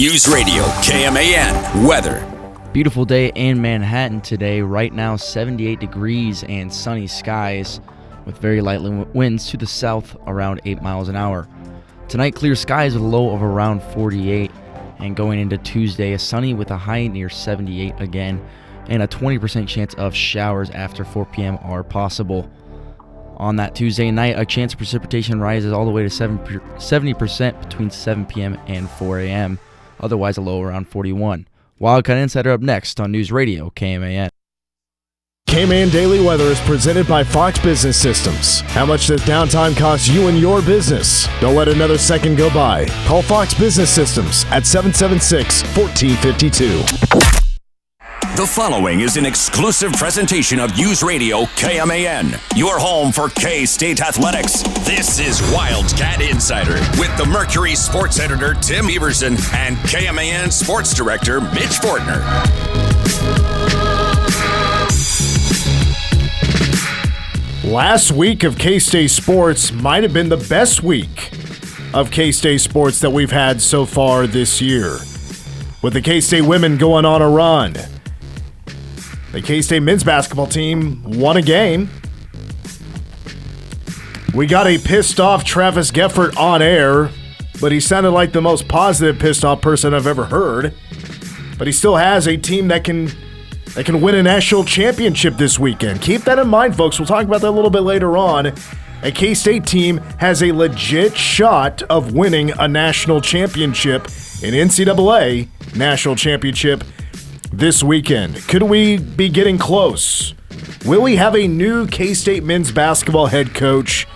News Radio KMAN weather. Beautiful day in Manhattan today. Right now 78 degrees and sunny skies with very light winds to the south around 8 miles an hour. Tonight clear skies with a low of around 48, and going into Tuesday sunny with a high near 78 again, and a 20% chance of showers after 4 p.m. are possible. On that Tuesday night, a chance of precipitation rises all the way to 70% between 7 p.m. and 4 a.m., otherwise a low around 41. Wildcat Insider up next on News Radio KMAN. KMAN Daily Weather is presented by Fox Business Systems. How much does downtime cost you and your business? Don't let another second go by. Call Fox Business Systems at 776-1452. The following is an exclusive presentation of News Radio KMAN, your home for K-State athletics. This is Wildcat Insider with the Mercury sports editor Tim Everson and KMAN sports director Mitch Fortner. Last week of K-State sports might have been the best week of K-State sports that we've had so far this year, with the K-State women going on a run. The K-State men's basketball team won a game. We got a pissed-off Travis Geffert on air, but he sounded like the most positive pissed-off person I've ever heard. But he still has a team that can win a national championship this weekend. Keep that in mind, folks. We'll talk about that a little bit later on. A K-State team has a legit shot of winning a national championship, an NCAA national championship, this weekend. Could we be getting close? Will we have a new K-State men's basketball head coach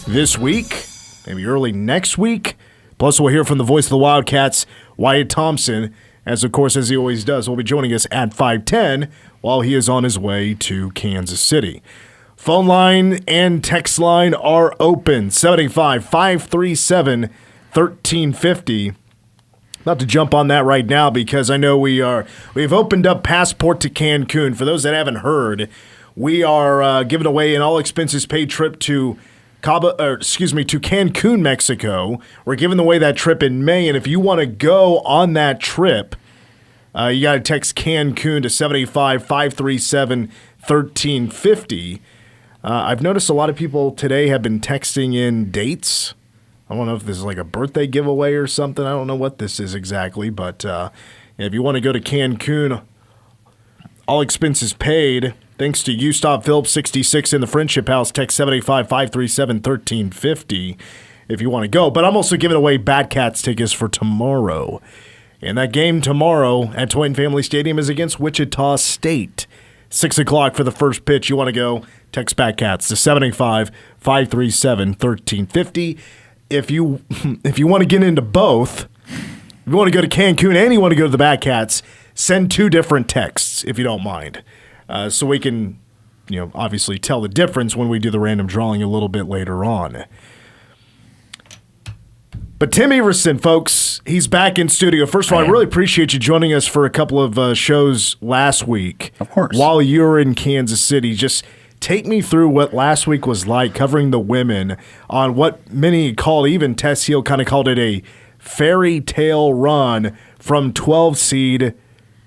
this week? Maybe early next week? Plus, we'll hear from the voice of the Wildcats, Wyatt Thompson, as he always does. Will be joining us at 5:10 while he is on his way to Kansas City. Phone line and text line are open, 785-537-1350. About to jump on that right now because I know we've opened up Passport to Cancun. For those that haven't heard, we are giving away an all expenses paid trip to Cancun, Mexico. We're giving away that trip in May, and if you want to go on that trip, you got to text Cancun to 785-537-1350. I've noticed a lot of people today have been texting in dates. I don't know if this is like a birthday giveaway or something. I don't know what this is exactly, but if you want to go to Cancun, all expenses paid, thanks to Stop Phillips 66 in the Friendship House, text 785-537-1350 if you want to go. But I'm also giving away Batcats tickets for tomorrow. And that game tomorrow at Toyin Family Stadium is against Wichita State. 6 o'clock for the first pitch. You want to go, text Batcats to 785-537-1350. If you want to get into both, if you want to go to Cancun and you want to go to the Batcats, send 2 different texts if you don't mind, so we can, obviously tell the difference when we do the random drawing a little bit later on. But Tim Everson, folks, he's back in studio. First of all, I really appreciate you joining us for a couple of shows last week. Of course. While you were in Kansas City, just take me through what last week was like covering the women on what many called, even Tess Heel kind of called it a fairy tale run from 12 seed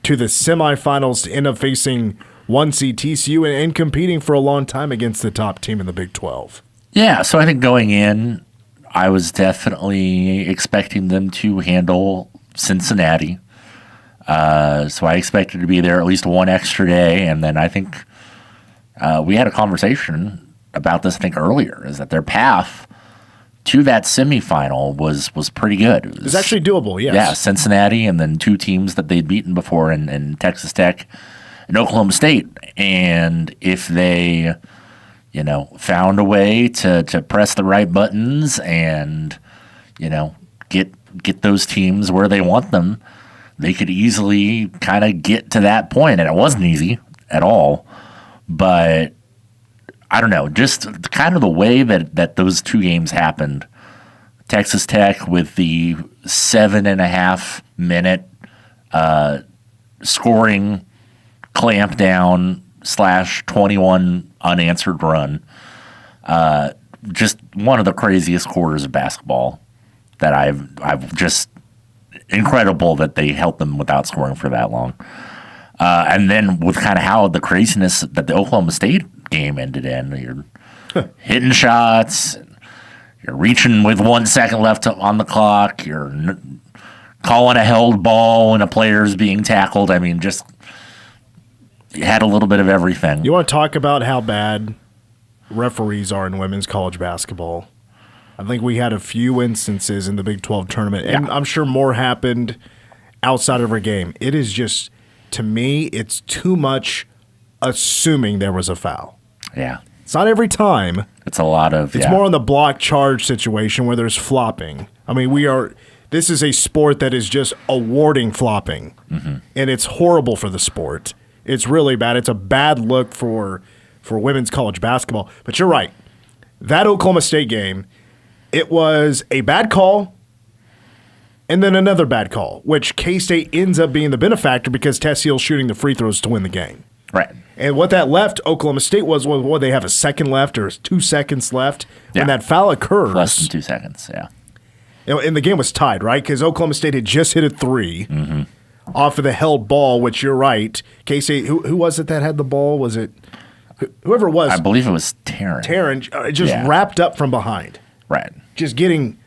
to the semifinals to end up facing 1 seed TCU and competing for a long time against the top team in the Big 12. Yeah, so I think going in, I was definitely expecting them to handle Cincinnati. So I expected to be there at least one extra day, and then I think we had a conversation about this, I think, earlier, is that their path to that semifinal was pretty good. It was actually doable, yes. Yeah, Cincinnati and then 2 teams that they'd beaten before in Texas Tech and Oklahoma State. And if they, found a way to press the right buttons and, get those teams where they want them, they could easily kind of get to that point. And it wasn't easy at all. But I don't know, just kind of the way that those 2 games happened. Texas Tech with the 7.5 minute scoring clamp down / 21 unanswered run. Just one of the craziest quarters of basketball that I've just incredible that they held them without scoring for that long. And then with kind of how the craziness that the Oklahoma State game ended in, you're hitting shots, you're reaching with 1 second left on the clock, you're calling a held ball when a player's being tackled. I mean, just you had a little bit of everything. You want to talk about how bad referees are in women's college basketball? I think we had a few instances in the Big 12 tournament, and I'm sure more happened outside of our game. It is just, to me, it's too much assuming there was a foul. Yeah. It's not every time. It's a lot of, It's more on the block charge situation where there's flopping. I mean, this is a sport that is just awarding flopping, and it's horrible for the sport. It's really bad. It's a bad look for women's college basketball. But you're right. That Oklahoma State game, it was a bad call and then another bad call, which K-State ends up being the benefactor because Tess Heal's shooting the free throws to win the game. Right. And what that left Oklahoma State was they have a second left or 2 seconds left. When that foul occurs. Less than 2 seconds, yeah. And the game was tied, right? Because Oklahoma State had just hit a three off of the held ball, which you're right. K-State, who was it that had the ball? Was it whoever it was? I believe it was Taryn. Taryn just wrapped up from behind. Right. Just getting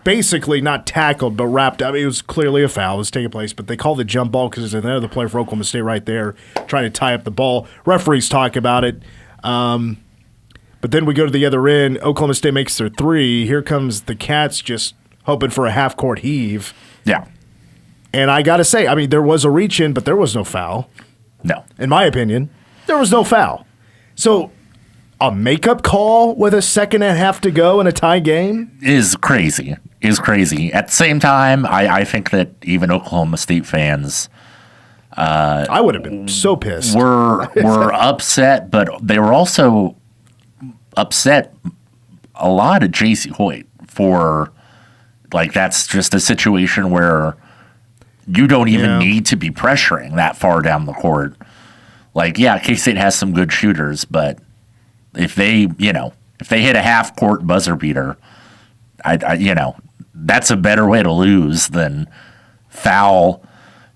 basically not tackled, but wrapped up. It was clearly a foul. It was taking place, but they called the jump ball because there's another player for Oklahoma State right there trying to tie up the ball. Referees talk about it. But then we go to the other end. Oklahoma State makes their three. Here comes the Cats just hoping for a half-court heave. Yeah. And I got to say, I mean, there was a reach-in, but there was no foul. No. In my opinion, there was no foul. So a makeup call with a second and a half to go in a tie game? Is crazy. At the same time, I think that even Oklahoma State fans I would have been so pissed. Were upset, but they were also upset a lot at J.C. Hoyt for, like, that's just a situation where you don't even need to be pressuring that far down the court. Like, yeah, K-State has some good shooters, but if they hit a half-court buzzer beater, that's a better way to lose than foul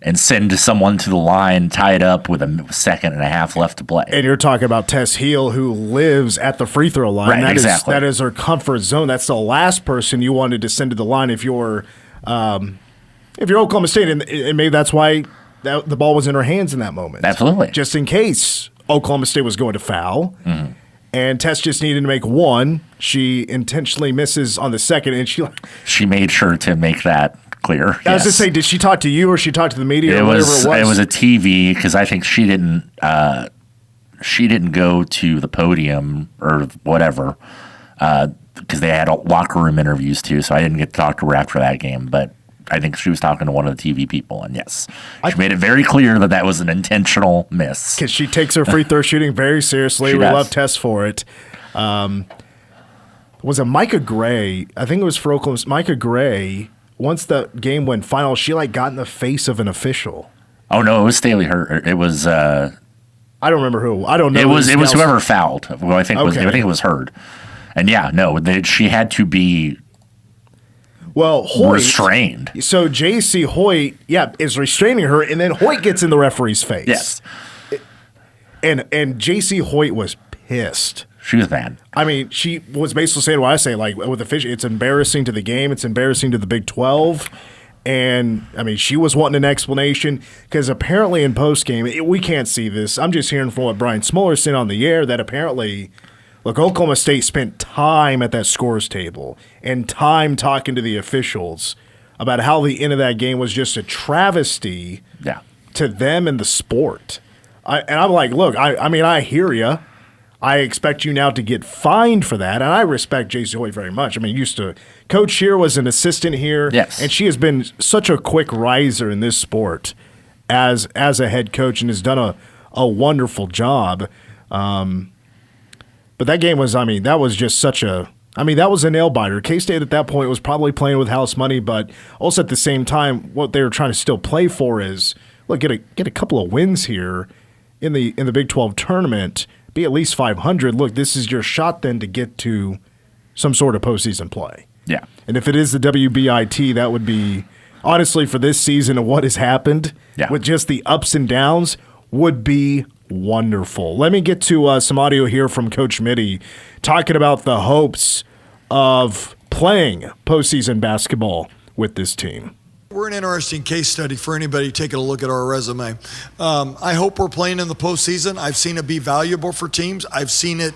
and send someone to the line tied up with a second and a half left to play. And you're talking about Tess Heal, who lives at the free throw line. Right, exactly. That is her comfort zone. That's the last person you wanted to send to the line if you're Oklahoma State, and maybe that's why the ball was in her hands in that moment. Absolutely. Just in case Oklahoma State was going to foul. Mm-hmm. And Tess just needed to make one. She intentionally misses on the second, and she made sure to make that clear. I was going to say, did she talk to you or she talked to the media? It or was. Whatever it was. It was a TV because I think she didn't. She didn't go to the podium or whatever because they had locker room interviews too. So I didn't get to talk to her after that game, but I think she was talking to one of the TV people, and yes, she made it very clear that was an intentional miss. Because she takes her free throw shooting very seriously. We love Tess for it. Was it Micah Gray? I think it was for Oklahoma. Micah Gray, once the game went final, she got in the face of an official. Oh, no, it was Staley Hurt. It was... I don't remember who. I don't know. It was whoever fouled. Well, I think it was Hurd. And yeah, no, she had to be... Well, Hoyt, restrained. So J.C. Hoyt, is restraining her, and then Hoyt gets in the referee's face. Yes. And J.C. Hoyt was pissed. She was mad. I mean, she was basically saying what I say, like, with the fish, it's embarrassing to the game, it's embarrassing to the Big 12. And, I mean, she was wanting an explanation because apparently in postgame, we can't see this. I'm just hearing from what Brian Smoller said on the air that apparently... Look, Oklahoma State spent time at that scores table and time talking to the officials about how the end of that game was just a travesty to them and the sport. And I'm like, look, I mean, I hear you. I expect you now to get fined for that, and I respect J.C. Hoyt very much. I mean, used to coach here, was an assistant here, and she has been such a quick riser in this sport as a head coach and has done a wonderful job. But that game was, I mean, that was just such a – I mean, that was a nail-biter. K-State at that point was probably playing with house money, but also at the same time, what they were trying to still play for is, look, get a couple of wins here in the Big 12 tournament, be at least 500. Look, this is your shot then to get to some sort of postseason play. Yeah. And if it is the WBIT, that would be honestly, for this season and what has happened with just the ups and downs would be wonderful. Let me get to some audio here from Coach Mitty talking about the hopes of playing postseason basketball with this team. We're an interesting case study for anybody taking a look at our resume. I hope we're playing in the postseason. I've seen it be valuable for teams. I've seen it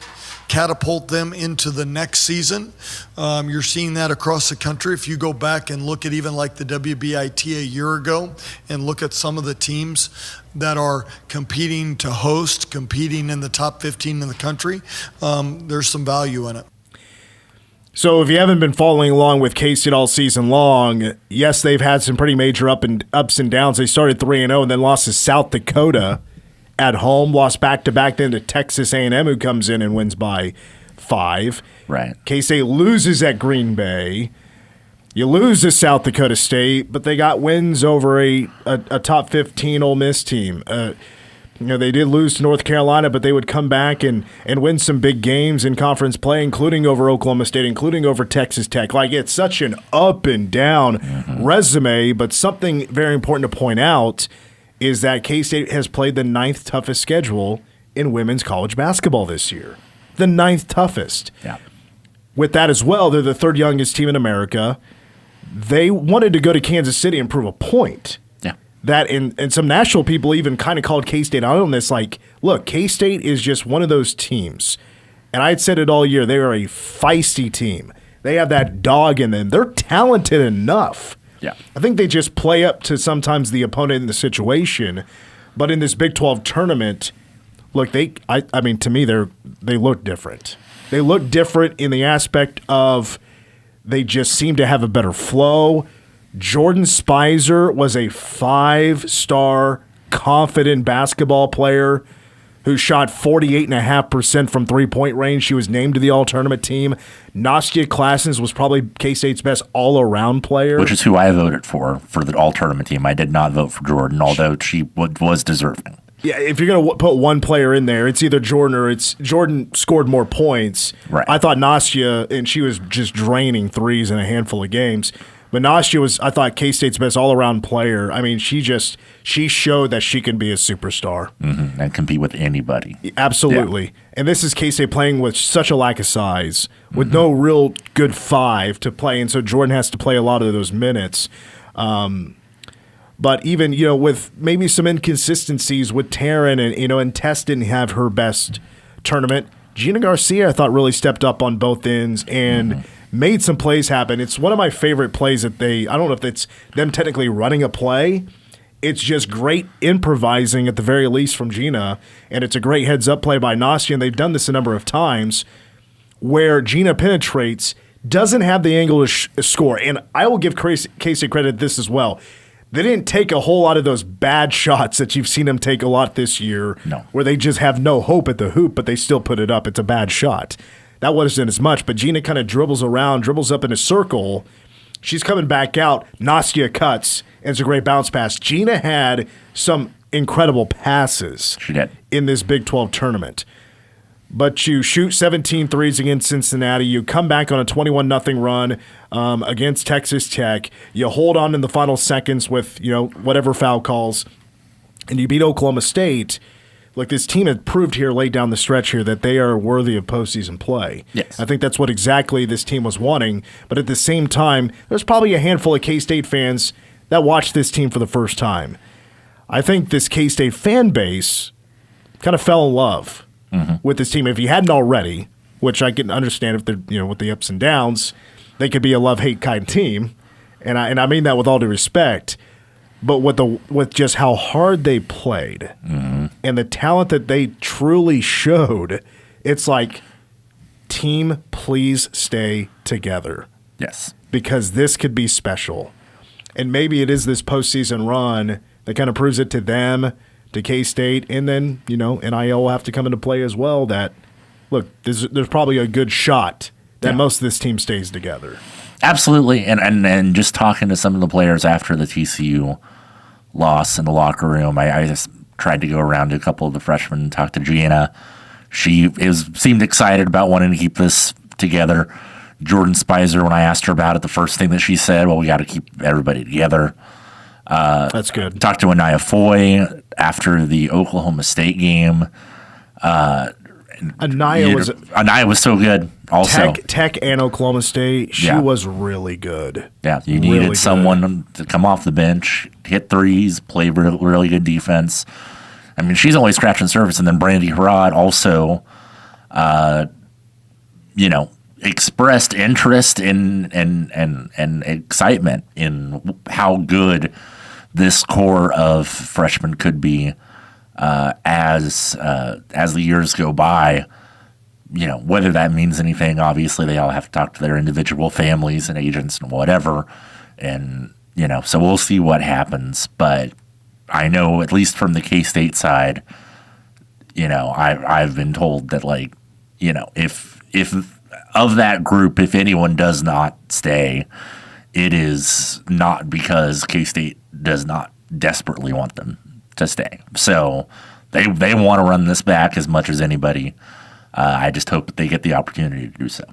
catapult them into the next season. You're seeing that across the country. If you go back and look at even like the WBIT a year ago and look at some of the teams that are competing to host, competing in the top 15 in the country, there's some value in it. So if you haven't been following along with K-State all season long, yes, they've had some pretty major ups and downs. They started 3-0 and then lost to South Dakota at home, lost back-to-back then to Texas A&M, who comes in and wins by 5. Right. K-State loses at Green Bay. You lose to South Dakota State, but they got wins over a top 15 Ole Miss team. They did lose to North Carolina, but they would come back and win some big games in conference play, including over Oklahoma State, including over Texas Tech. Like, it's such an up and down resume, but something very important to point out is that K-State has played the 9th toughest schedule in women's college basketball this year. The 9th toughest. Yeah. With that as well, they're the 3rd youngest team in America. They wanted to go to Kansas City and prove a point. That and some national people even kind of called K-State out on this. Like, look, K-State is just one of those teams. And I had said it all year. They are a feisty team. They have that dog in them. They're talented enough. Yeah. I think they just play up to sometimes the opponent in the situation. But in this Big 12 tournament, look, I mean, to me, they look different. They look different in the aspect of they just seem to have a better flow. Jordan Spicer was a 5-star confident basketball player who shot 48.5% from three-point range. She was named to the all-tournament team. Nastia Klassens was probably K-State's best all-around player. Which is who I voted for the all-tournament team. I did not vote for Jordan, although she was deserving. Yeah, if you're going to put one player in there, it's either Jordan or it's Jordan scored more points. Right. I thought Nastia, and she was just draining threes in a handful of games. But Nastia was, I thought, K-State's best all-around player. I mean, she showed that she can be a superstar. And compete with anybody. Absolutely. Yeah. And this is K-State playing with such a lack of size, with no real good 5 to play. And so Jordan has to play a lot of those minutes. But even, with maybe some inconsistencies with Taryn and Tess didn't have her best tournament. Gina Garcia, I thought, really stepped up on both ends and made some plays happen. It's one of my favorite plays that I don't know if it's them technically running a play. It's just great improvising at the very least from Gina, and it's a great heads-up play by Nastia, and they've done this a number of times where Gina penetrates, doesn't have the angle to score. And I will give K-State credit this as well. They didn't take a whole lot of those bad shots that you've seen them take a lot this year, where they just have no hope at the hoop, but they still put it up. It's a bad shot. That wasn't as much, but Gina kind of dribbles up in a circle. She's coming back out. Nastia cuts, and it's a great bounce pass. Gina had some incredible passes in this Big 12 tournament. But you shoot 17 threes against Cincinnati. You come back on a 21-0 run against Texas Tech. You hold on in the final seconds with whatever foul calls, and you beat Oklahoma State. Look, this team had proved here late down the stretch here that they are worthy of postseason play. Yes. I think that's what exactly this team was wanting. But at the same time, there's probably a handful of K-State fans that watched this team for the first time. I think this K-State fan base kind of fell in love with this team. If you hadn't already, which I can understand if they're with the ups and downs, they could be a love-hate kind team, and I mean that with all due respect. But with just how hard they played and the talent that they truly showed, it's like, team, please stay together. Yes. Because this could be special. And maybe it is this postseason run that kind of proves it to them, to K-State, and then, NIL will have to come into play as well that, look, there's probably a good shot that most of this team stays together. Absolutely. And just talking to some of the players after the TCU loss in the locker room, I just tried to go around to a couple of the freshmen and talk to Gianna. She seemed excited about wanting to keep this together. Jordan Spicer, when I asked her about it, the first thing that she said, well, we got to keep everybody together. That's good. Talked to Anaya Foy after the Oklahoma State game. Anaya was so good also. Tech and Oklahoma State, she was really good. Yeah, you needed really someone to come off the bench, hit threes, play really good defense. I mean, she's only scratching the surface. And then Brandy Harrod also, expressed interest and excitement in how good this core of freshmen could be as the years go by. Whether that means anything, obviously they all have to talk to their individual families and agents and whatever. And, so we'll see what happens. But I know, at least from the K-State side, I've been told that, like, if of that group, if anyone does not stay, it is not because K-State does not desperately want them to stay. So they want to run this back as much as anybody. I just hope that they get the opportunity to do so.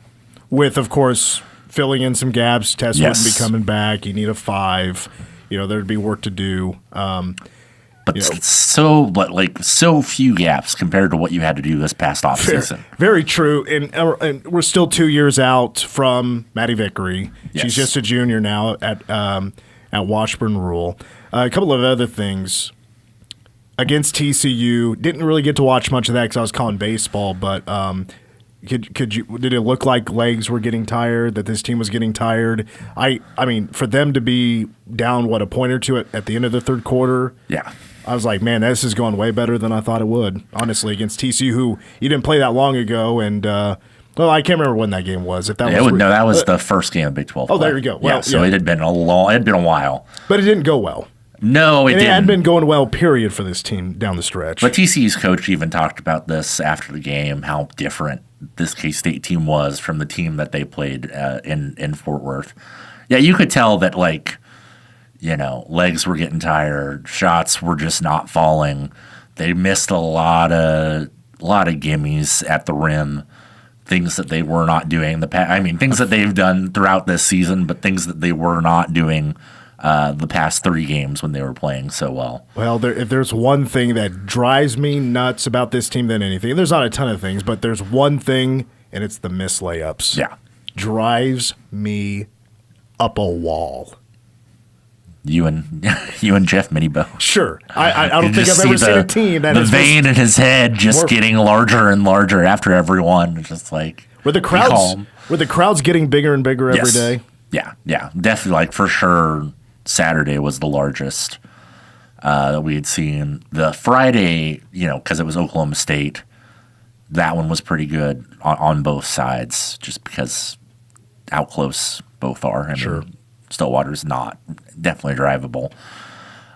With, of course, filling in some gaps. Tess wouldn't be coming back. You need a 5. There'd be work to do. But so few gaps compared to what you had to do this past offseason. Very true. And we're still 2 years out from Maddie Vickery. Yes. She's just a junior now at Washburn Rural. A couple of other things. Against TCU, didn't really get to watch much of that because I was calling baseball, but did it look like legs were getting tired, that this team was getting tired? I mean, for them to be down, a point or two at the end of the third quarter, I was like, man, this is going way better than I thought it would, honestly, against TCU, who you didn't play that long ago, and I can't remember when that game was. That was the first game of Big 12 play. Oh, there you go. Well, it had been a while. But it didn't go well. No, it didn't. It hadn't been going well, period, for this team down the stretch. But TCU's coach even talked about this after the game, how different this K-State team was from the team that they played in Fort Worth. Yeah, you could tell that, legs were getting tired, shots were just not falling. They missed a lot of gimmies at the rim, things that they were not doing. Things that they've done throughout this season, but things that they were not doing the past 3 games when they were playing so well. Well, if there's one thing that drives me nuts about this team than anything, there's not a ton of things, but there's one thing, and it's the missed layups. Yeah. Drives me up a wall. You and Jeff Minibo. Sure. I don't think I've ever seen a team that the vein in his head just getting larger and larger after every one. It's just like were the crowds getting bigger and bigger every day? Yeah. Definitely, for sure. Saturday was the largest that we had seen. The Friday, because it was Oklahoma State, that one was pretty good on both sides, just because how close both are. Sure. Stillwater's not definitely drivable.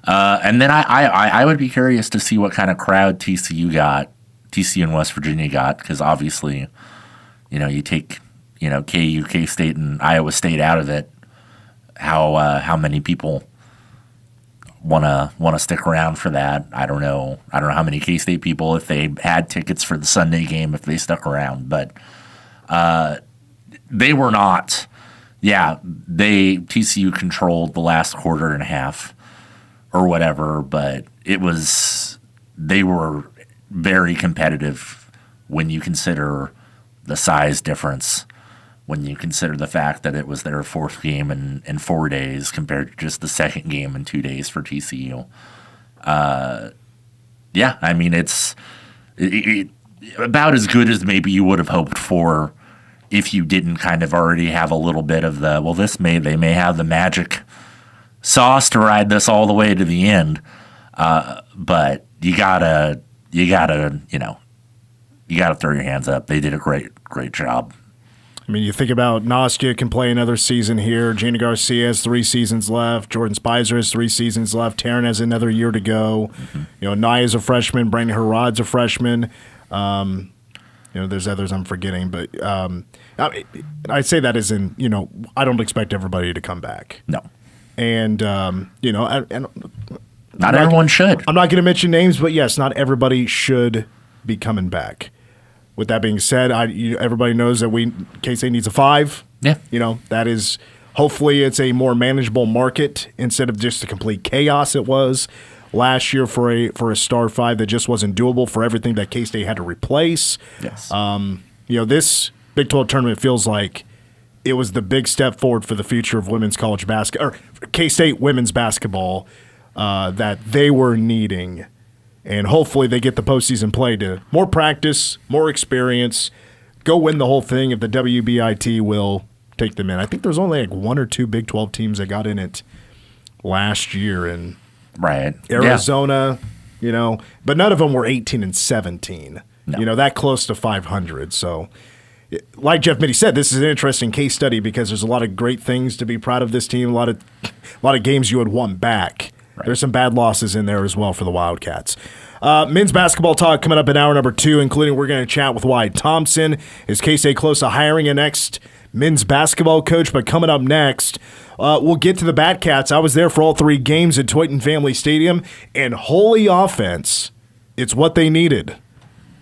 And then I would be curious to see what kind of crowd TCU and West Virginia got, because obviously, you take KU, K-State, and Iowa State out of it. How many people want to stick around for that? I don't know how many K-State people, if they had tickets for the Sunday game, if they stuck around. But they were not. Yeah, TCU controlled the last quarter and a half or whatever, but they were very competitive when you consider the size difference. When you consider the fact that it was their 4th game in 4 days compared to just the 2nd game in 2 days for TCU. It's about as good as maybe you would have hoped for if you didn't kind of already have a little bit of they may have the magic sauce to ride this all the way to the end. But you gotta throw your hands up. They did a great job. You think about Nastia can play another season here. Gina Garcia has 3 seasons left. Jordan Spicer has 3 seasons left. Taryn has another year to go. Mm-hmm. Naya's a freshman. Brandon Harrod's a freshman. There's others I'm forgetting. But I say that as in, I don't expect everybody to come back. No. And, not everyone should. I'm not going to mention names, but yes, not everybody should be coming back. With that being said, everybody knows that K-State needs a 5. Yeah. That is, hopefully it's a more manageable market instead of just the complete chaos it was last year for a Star 5 that just wasn't doable for everything that K-State had to replace. Yes. This Big 12 tournament feels like it was the big step forward for the future of women's college basketball, or K-State women's basketball, that they were needing. And hopefully they get the postseason play to more practice, more experience, go win the whole thing if the WBIT will take them in. I think there's only like one or two Big 12 teams that got in it last year. And right. Arizona, but none of them were 18 and 17. No. That close to 500. So, like Jeff Mitty said, this is an interesting case study because there's a lot of great things to be proud of this team. A lot of games you would want back. Right. There's some bad losses in there as well for the Wildcats. Men's basketball talk coming up in hour number 2, including we're going to chat with Wyatt Thompson. Is K-State close to hiring a next men's basketball coach? But coming up next, we'll get to the Batcats. I was there for all 3 games at Toyton Family Stadium, and holy offense, it's what they needed.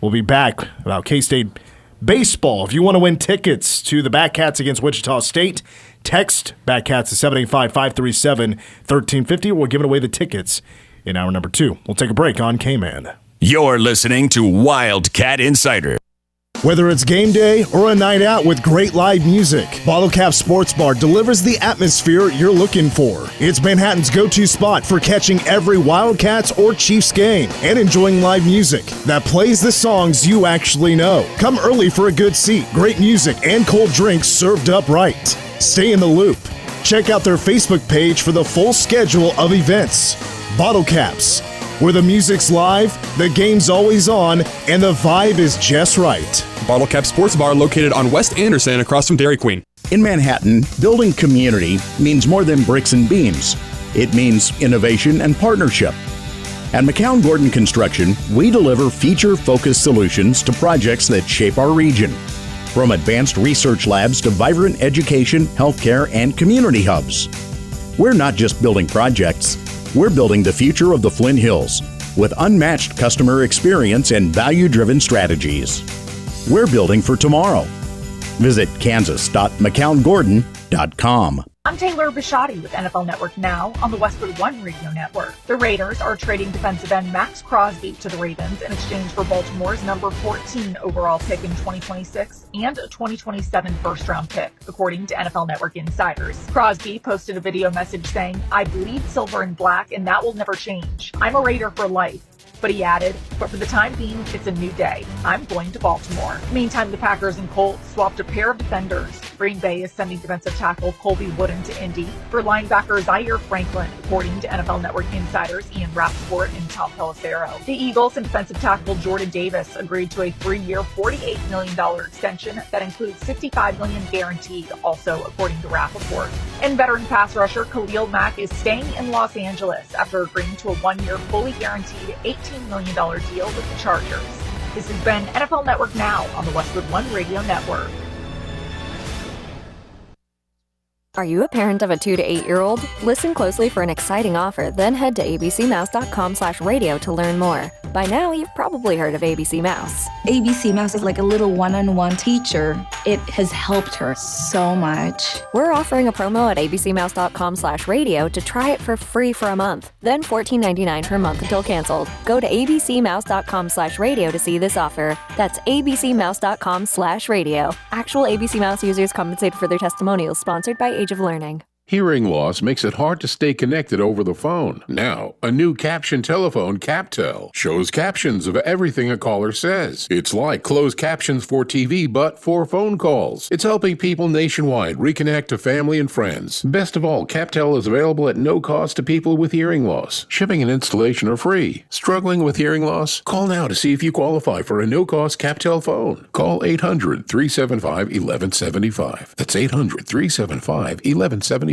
We'll be back about K-State baseball. If you want to win tickets to the Batcats against Wichita State, text Batcats to 785-537-1350. We're giving away the tickets in hour number 2. We'll take a break on K-Man. You're listening to Wildcat Insider. Whether it's game day or a night out with great live music, Bottle Cap Sports Bar delivers the atmosphere you're looking for. It's Manhattan's go-to spot for catching every Wildcats or Chiefs game and enjoying live music that plays the songs you actually know. Come early for a good seat, great music, and cold drinks served up right. Stay in the loop. Check out their Facebook page for the full schedule of events. Bottle Caps, where the music's live, the game's always on, and the vibe is just right. Bottle Cap Sports Bar located on West Anderson across from Dairy Queen. In Manhattan, building community means more than bricks and beams. It means innovation and partnership. At McCown Gordon Construction, we deliver feature-focused solutions to projects that shape our region. From advanced research labs to vibrant education, healthcare, and community hubs. We're not just building projects, we're building the future of the Flint Hills with unmatched customer experience and value-driven strategies. We're building for tomorrow. Visit kansas.mccown-gordon.com. I'm Taylor Bisciotti with NFL Network Now on the Westwood One Radio Network. The Raiders are trading defensive end Max Crosby to the Ravens in exchange for Baltimore's number 14 overall pick in 2026 and a 2027 first-round pick, according to NFL Network insiders. Crosby posted a video message saying, "I bleed silver and black, and that will never change. I'm a Raider for life." But he added, "But for the time being, it's a new day. I'm going to Baltimore." Meantime, the Packers and Colts swapped a pair of defenders. Green Bay is sending defensive tackle Colby Wooden to Indy for linebacker Zaire Franklin, according to NFL Network insiders Ian Rappaport and Tom Pelissero. The Eagles and defensive tackle Jordan Davis agreed to a 3-year, $48 million extension that includes $65 million guaranteed, also according to Rappaport. And veteran pass rusher Khalil Mack is staying in Los Angeles after agreeing to a 1-year, fully guaranteed $18 million deal with the Chargers. This has been NFL Network Now on the Westwood One Radio Network. Are you a parent of a 2 to 8-year-old? Listen closely for an exciting offer, then head to abcmouse.com/radio to learn more. By now, you've probably heard of ABC Mouse. ABC Mouse is like a little one-on-one teacher. It has helped her so much. We're offering a promo at abcmouse.com/radio to try it for free for a month, then $14.99 per month until canceled. Go to abcmouse.com/radio to see this offer. That's abcmouse.com/radio. Actual ABC Mouse users compensated for their testimonials, sponsored by Age of Learning. Hearing loss makes it hard to stay connected over the phone. Now, a new caption telephone, CapTel, shows captions of everything a caller says. It's like closed captions for TV, but for phone calls. It's helping people nationwide reconnect to family and friends. Best of all, CapTel is available at no cost to people with hearing loss. Shipping and installation are free. Struggling with hearing loss? Call now to see if you qualify for a no-cost CapTel phone. Call 800-375-1175. That's 800-375-1175.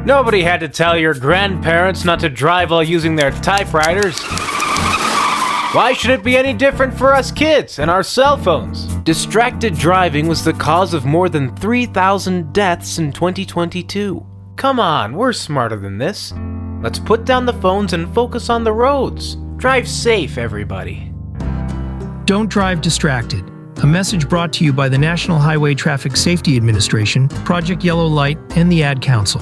Nobody had to tell your grandparents not to drive while using their typewriters. Why should it be any different for us kids and our cell phones? Distracted driving was the cause of more than 3,000 deaths in 2022. Come on, we're smarter than this. Let's put down the phones and focus on the roads. Drive safe, everybody. Don't drive distracted. A message brought to you by the National Highway Traffic Safety Administration, Project Yellow Light, and the Ad Council.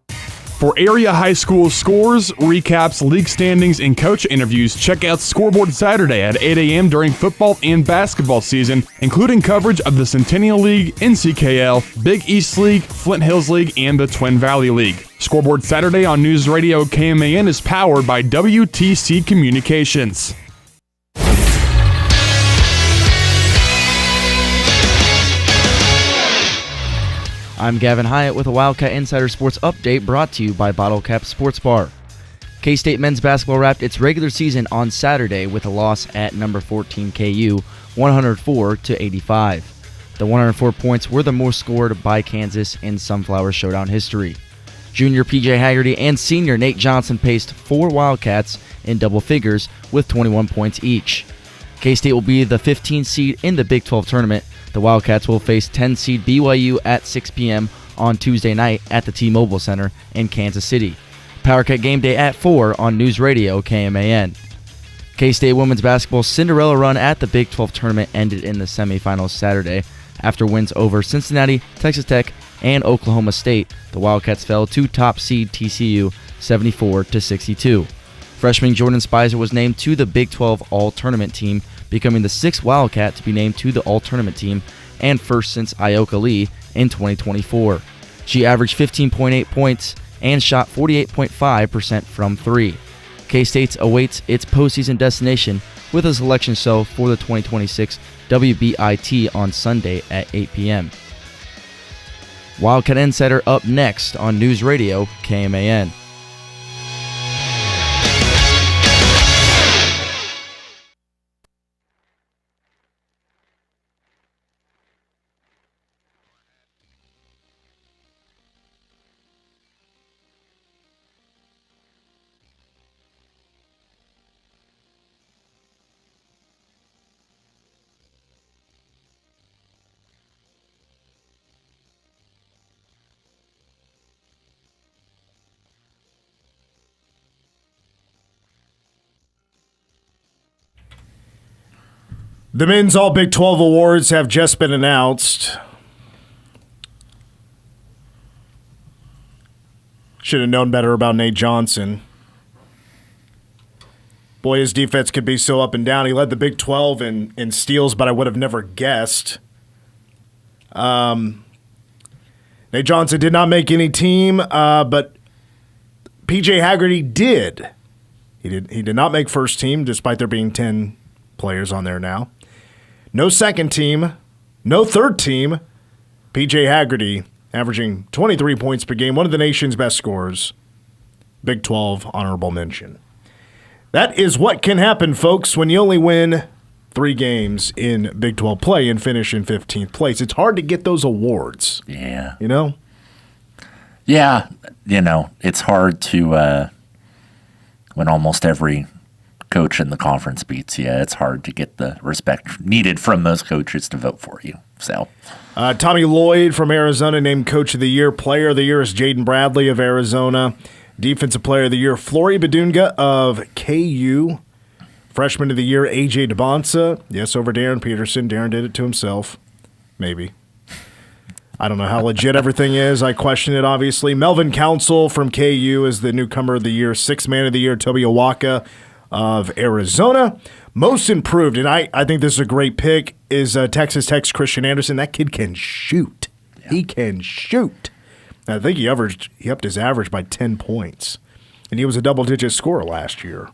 For area high school scores, recaps, league standings, and coach interviews, check out Scoreboard Saturday at 8 a.m. during football and basketball season, including coverage of the Centennial League, NCKL, Big East League, Flint Hills League, and the Twin Valley League. Scoreboard Saturday on News Radio KMAN is powered by WTC Communications. I'm Gavin Hyatt with a Wildcat Insider Sports Update brought to you by Bottle Cap Sports Bar. K-State men's basketball wrapped its regular season on Saturday with a loss at number 14 KU, 104-85. The 104 points were the most scored by Kansas in Sunflower Showdown history. Junior PJ Haggerty and senior Nate Johnson paced 4 Wildcats in double figures with 21 points each. K-State will be the 15th seed in the Big 12 tournament. The Wildcats will face 10-seed BYU at 6 p.m. on Tuesday night at the T-Mobile Center in Kansas City. PowerCat Game Day at 4 on News Radio KMAN. K-State women's basketball's Cinderella run at the Big 12 tournament ended in the semifinals Saturday. After wins over Cincinnati, Texas Tech, and Oklahoma State, the Wildcats fell to top seed TCU 74-62. Freshman Jordan Spicer was named to the Big 12 All-Tournament team, becoming the 6th Wildcat to be named to the All-Tournament team and first since Ioka Lee in 2024. She averaged 15.8 points and shot 48.5% from 3. K-State awaits its postseason destination with a selection show for the 2026 WBIT on Sunday at 8 p.m. Wildcat Insider up next on News Radio KMAN. The men's All Big 12 awards have just been announced. Should have known better about Nate Johnson. Boy, his defense could be so up and down. He led the Big 12 in steals, but I would have never guessed. Nate Johnson did not make any team, but PJ Haggerty did. He did not make first team, despite there being 10 players on there now. No second team, no third team. PJ Haggerty averaging 23 points per game, one of the nation's best scorers. Big 12 honorable mention. That is what can happen, folks, when you only win 3 games in Big 12 play and finish in 15th place. It's hard to get those awards. Yeah. You know? Yeah. It's hard to when almost every coach in the conference beats you. It's hard to get the respect needed from those coaches to vote for you. So, Tommy Lloyd from Arizona named Coach of the Year. Player of the Year is Jaden Bradley of Arizona. Defensive Player of the Year, Flory Badunga of KU. Freshman of the Year, A.J. DeBonsa. Yes, over Darren Peterson. Darren did it to himself. Maybe. I don't know how legit everything is. I question it, obviously. Melvin Council from KU is the Newcomer of the Year. Sixth Man of the Year, Toby Owaka of Arizona. Most improved, and I think this is a great pick, is Texas Tech's Christian Anderson. That kid can shoot. Yeah. He can shoot. I think he upped his average by 10 points, and he was a double-digit scorer last year.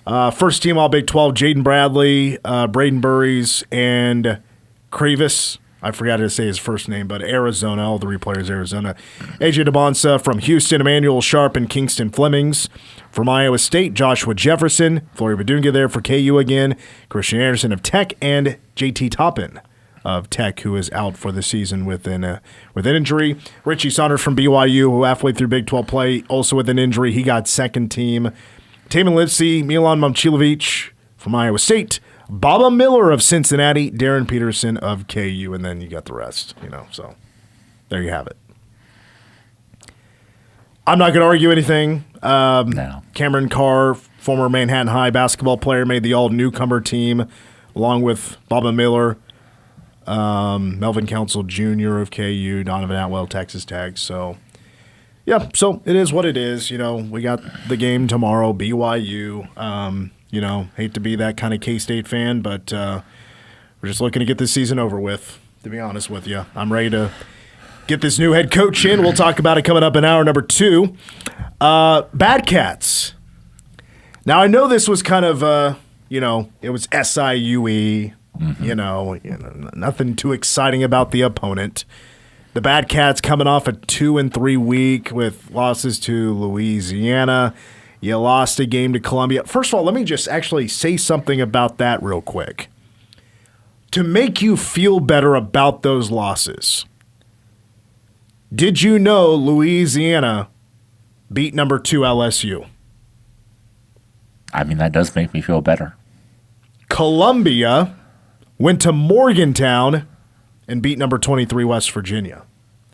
First team All Big 12, Jaden Bradley, Braden Burries, and Kravis. I forgot to say his first name, but Arizona, all 3 players Arizona. A.J. DeBonsa from Houston, Emmanuel Sharp and Kingston Flemings. From Iowa State, Joshua Jefferson, Flory Badunga there for KU again, Christian Anderson of Tech, and J.T. Toppin of Tech, who is out for the season with an injury. Richie Saunders from BYU, who halfway through Big 12 play, also with an injury. He got second team. Taman Lipsey, Milan Momcilovic from Iowa State, Baba Miller of Cincinnati, Darren Peterson of KU, and then you got the rest, so there you have it. I'm not going to argue anything. No. Cameron Carr, former Manhattan High basketball player, made the all-newcomer team. along with Bubba Miller, Melvin Council Jr. of KU, Donovan Atwell, Texas Tech. So, yeah, so it is what it is. We got the game tomorrow, BYU. Hate to be that kind of K-State fan, but we're just looking to get this season over with, to be honest with you. I'm ready to get this new head coach in. We'll talk about it coming up in hour number 2. Bad Cats. Now, I know this was kind of, it was SIUE, nothing too exciting about the opponent. The Bad Cats coming off a 2-3 week with losses to Louisiana. You lost a game to Columbia. First of all, let me just actually say something about that real quick. To make you feel better about those losses, did you know Louisiana beat number 2 LSU? I mean, that does make me feel better. Columbia went to Morgantown and beat number 23 West Virginia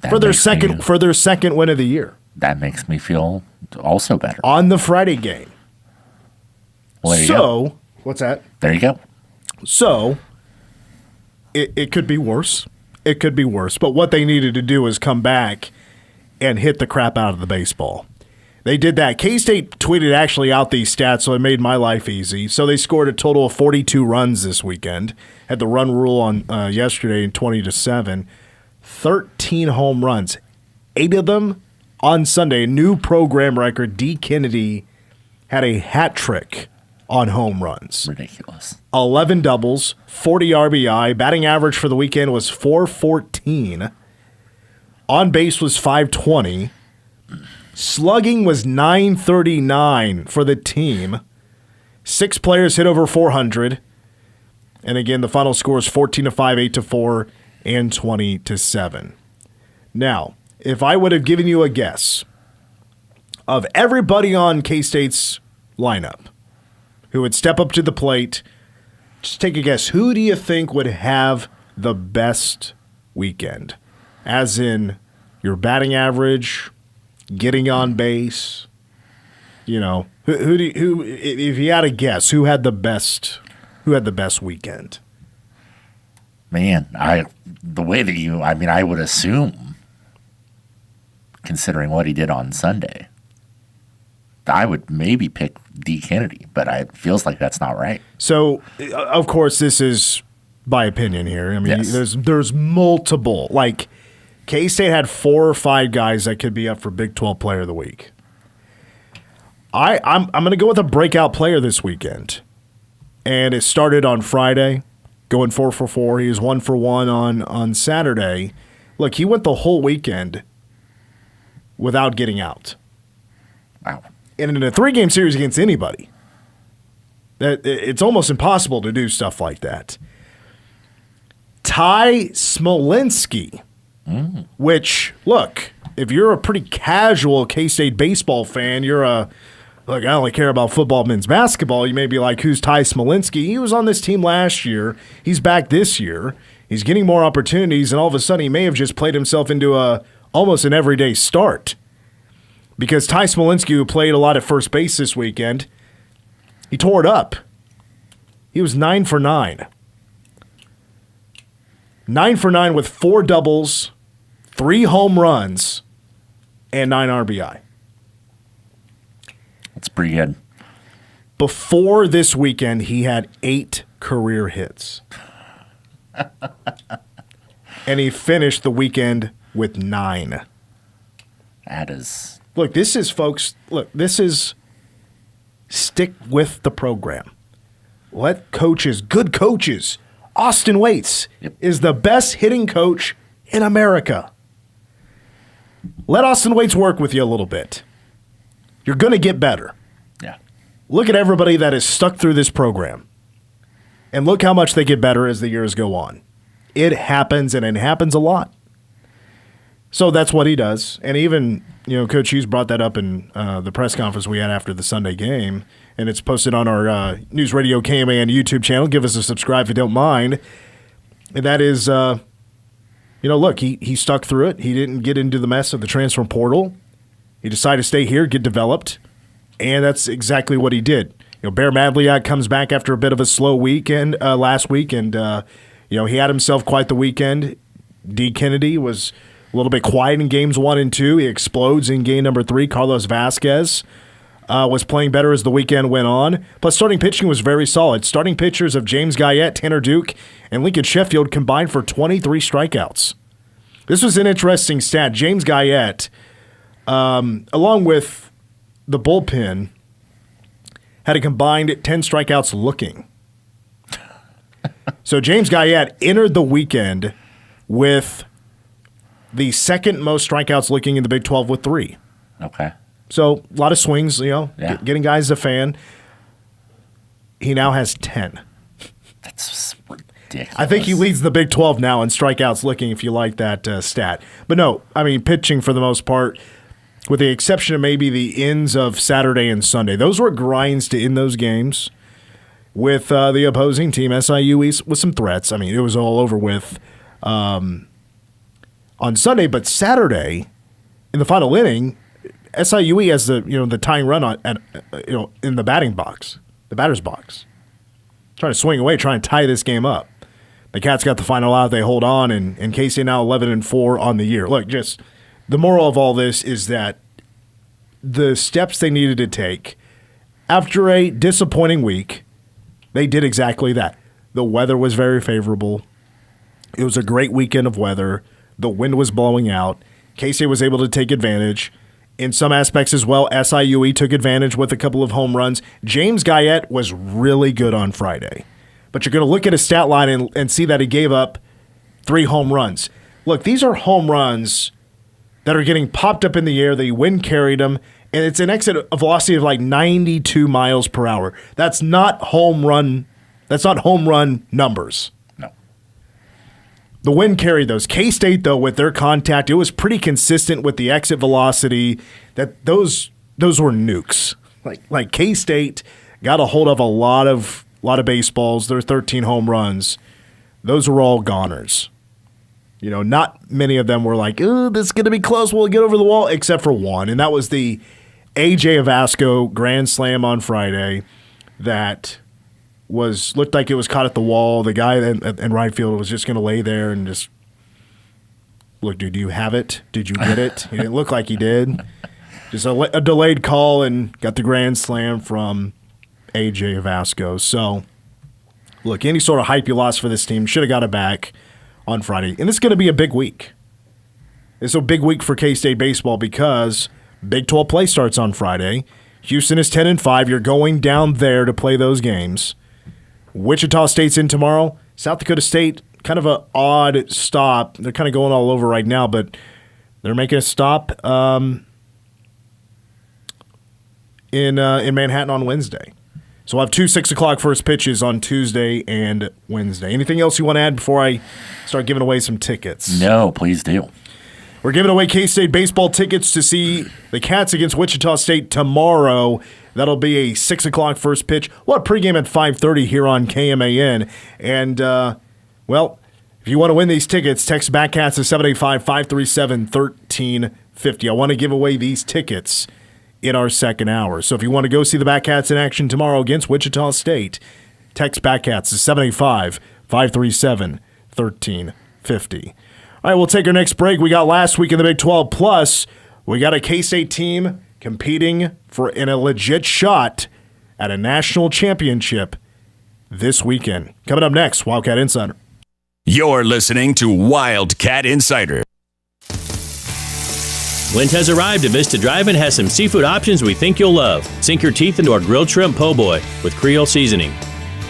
for their second win of the year. That makes me feel also better. On the Friday game. Well, what's that? There you go. So, it could be worse. It could be worse. But what they needed to do is come back and hit the crap out of the baseball. They did that. K-State tweeted actually out these stats, so it made my life easy. So they scored a total of 42 runs this weekend. Had the run rule on yesterday, 20-7. 13 home runs. 8 of them on Sunday. New program record. D. Kennedy had a hat trick on home runs. Ridiculous. 11 doubles, 40 RBI. Batting average for the weekend was .414. On base was .520. Slugging was .939 for the team. 6 players hit over 400. And again, the final score is 14-5, 8-4, and 20-7. Now, if I would have given you a guess of everybody on K-State's lineup who would step up to the plate, just take a guess. Who do you think would have the best weekend? As in your batting average, getting on base, who if you had a guess, who had the best weekend? Man, the way that I would assume, considering what he did on Sunday, I would maybe pick D. Kennedy, but it feels like that's not right. So, of course, this is by opinion here. I mean, yes. there's multiple. Like, K-State had 4 or 5 guys that could be up for Big 12 Player of the Week. I'm going to go with a breakout player this weekend. And it started on Friday, going 4 for 4. He was 1 for 1 on Saturday. Look, he went the whole weekend without getting out. Wow. And in a 3-game series against anybody, it's almost impossible to do stuff like that. Ty Smolinski, which, look, if you're a pretty casual K-State baseball fan, I only care about football, men's basketball, you may be like, who's Ty Smolinski? He was on this team last year. He's back this year. He's getting more opportunities, and all of a sudden he may have just played himself into almost an everyday start. Because Ty Smolinski, who played a lot at first base this weekend, he tore it up. He was 9 for 9. 9 for 9 with 4 doubles, 3 home runs, and 9 RBI. That's pretty good. Before this weekend, he had 8 career hits. And he finished the weekend with 9. That is... Look, this is stick with the program. Let good coaches. Austin Waits is the best hitting coach in America. Let Austin Waits work with you a little bit. You're going to get better. Yeah. Look at everybody that is stuck through this program. And look how much they get better as the years go on. It happens, and it happens a lot. So that's what he does. And even, Coach Hughes brought that up in the press conference we had after the Sunday game, and it's posted on our News Radio KMAN YouTube channel. Give us a subscribe if you don't mind. And that is, look, he stuck through it. He didn't get into the mess of the transfer portal. He decided to stay here, get developed, and that's exactly what he did. Bear Madliak comes back after a bit of a slow weekend last week, and he had himself quite the weekend. D. Kennedy was a little bit quiet in games 1 and 2. He explodes in game number 3. Carlos Vasquez was playing better as the weekend went on. Plus, starting pitching was very solid. Starting pitchers of James Guyette, Tanner Duke, and Lincoln Sheffield combined for 23 strikeouts. This was an interesting stat. James Guyette, along with the bullpen, had a combined 10 strikeouts looking. So James Guyette entered the weekend with the second most strikeouts looking in the Big 12 with 3. Okay. So a lot of swings, getting guys a fan. He now has 10. That's ridiculous. I think he leads the Big 12 now in strikeouts looking, if you like that stat. But no, pitching for the most part, with the exception of maybe the ends of Saturday and Sunday. Those were grinds to end those games with the opposing team, SIU East, with some threats. It was all over with on Sunday, but Saturday, in the final inning, SIUE has the tying run in the batting box, the batter's box, trying to swing away, trying to tie this game up. The Cats got the final out. They hold on, and Casey now 11-4 on the year. Look, just the moral of all this is that the steps they needed to take after a disappointing week, they did exactly that. The weather was very favorable. It was a great weekend of weather. The wind was blowing out. Casey was able to take advantage. In some aspects as well, SIUE took advantage with a couple of home runs. James Guyette was really good on Friday. But you're going to look at his stat line and see that he gave up 3 home runs. Look, these are home runs that are getting popped up in the air. The wind carried them, and it's an exit velocity of like 92 miles per hour. That's not home run. That's not home run numbers. No. The wind carried those. K-State, though, with their contact, it was pretty consistent with the exit velocity. That those were nukes. Like K-State got a hold of a lot of baseballs. Their 13 home runs. Those were all goners. Not many of them were like, "Ooh, this is going to be close. We'll get over the wall," except for one, and that was the A.J. Avasco grand slam on Friday that looked like it was caught at the wall. The guy in right field was just going to lay there and just, "Look, dude, do you have it? Did you get it?" He didn't look like he did. Just a delayed call and got the grand slam from A.J. Avasco. So, look, any sort of hype you lost for this team, should have got it back on Friday. And it's going to be a big week. It's a big week for K-State baseball because Big 12 play starts on Friday. Houston is 10-5. You're going down there to play those games. Wichita State's in tomorrow. South Dakota State, kind of an odd stop. They're kind of going all over right now, but they're making a stop in Manhattan on Wednesday. So we'll have 2 6 o'clock first pitches on Tuesday and Wednesday. Anything else you want to add before I start giving away some tickets? No, please do. We're giving away K-State baseball tickets to see the Cats against Wichita State tomorrow. That'll be a 6 o'clock first pitch. We'll have pregame at 5:30 here on KMAN. And, if you want to win these tickets, text BACKCATS to 785-537-1350. I want to give away these tickets in our second hour. So if you want to go see the BACKCATS in action tomorrow against Wichita State, text BACKCATS to 785-537-1350. All right, we'll take our next break. We got last week in the Big 12, plus we got a K-State team competing in a legit shot at a national championship this weekend. Coming up next, Wildcat Insider. You're listening to Wildcat Insider. Lent has arrived at Vista Drive-In has some seafood options we think you'll love. Sink your teeth into our grilled shrimp po' boy with Creole seasoning.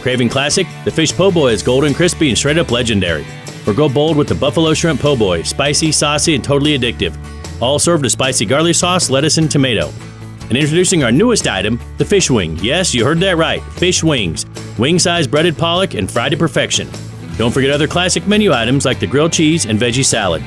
Craving classic? The fish po' boy is golden, crispy, and straight up legendary. Or go bold with the buffalo shrimp po' boy, spicy, saucy, and totally addictive. All served with spicy garlic sauce, lettuce, and tomato. And introducing our newest item, the fish wing. Yes, you heard that right, fish wings. Wing-sized breaded pollock and fried to perfection. Don't forget other classic menu items like the grilled cheese and veggie salad.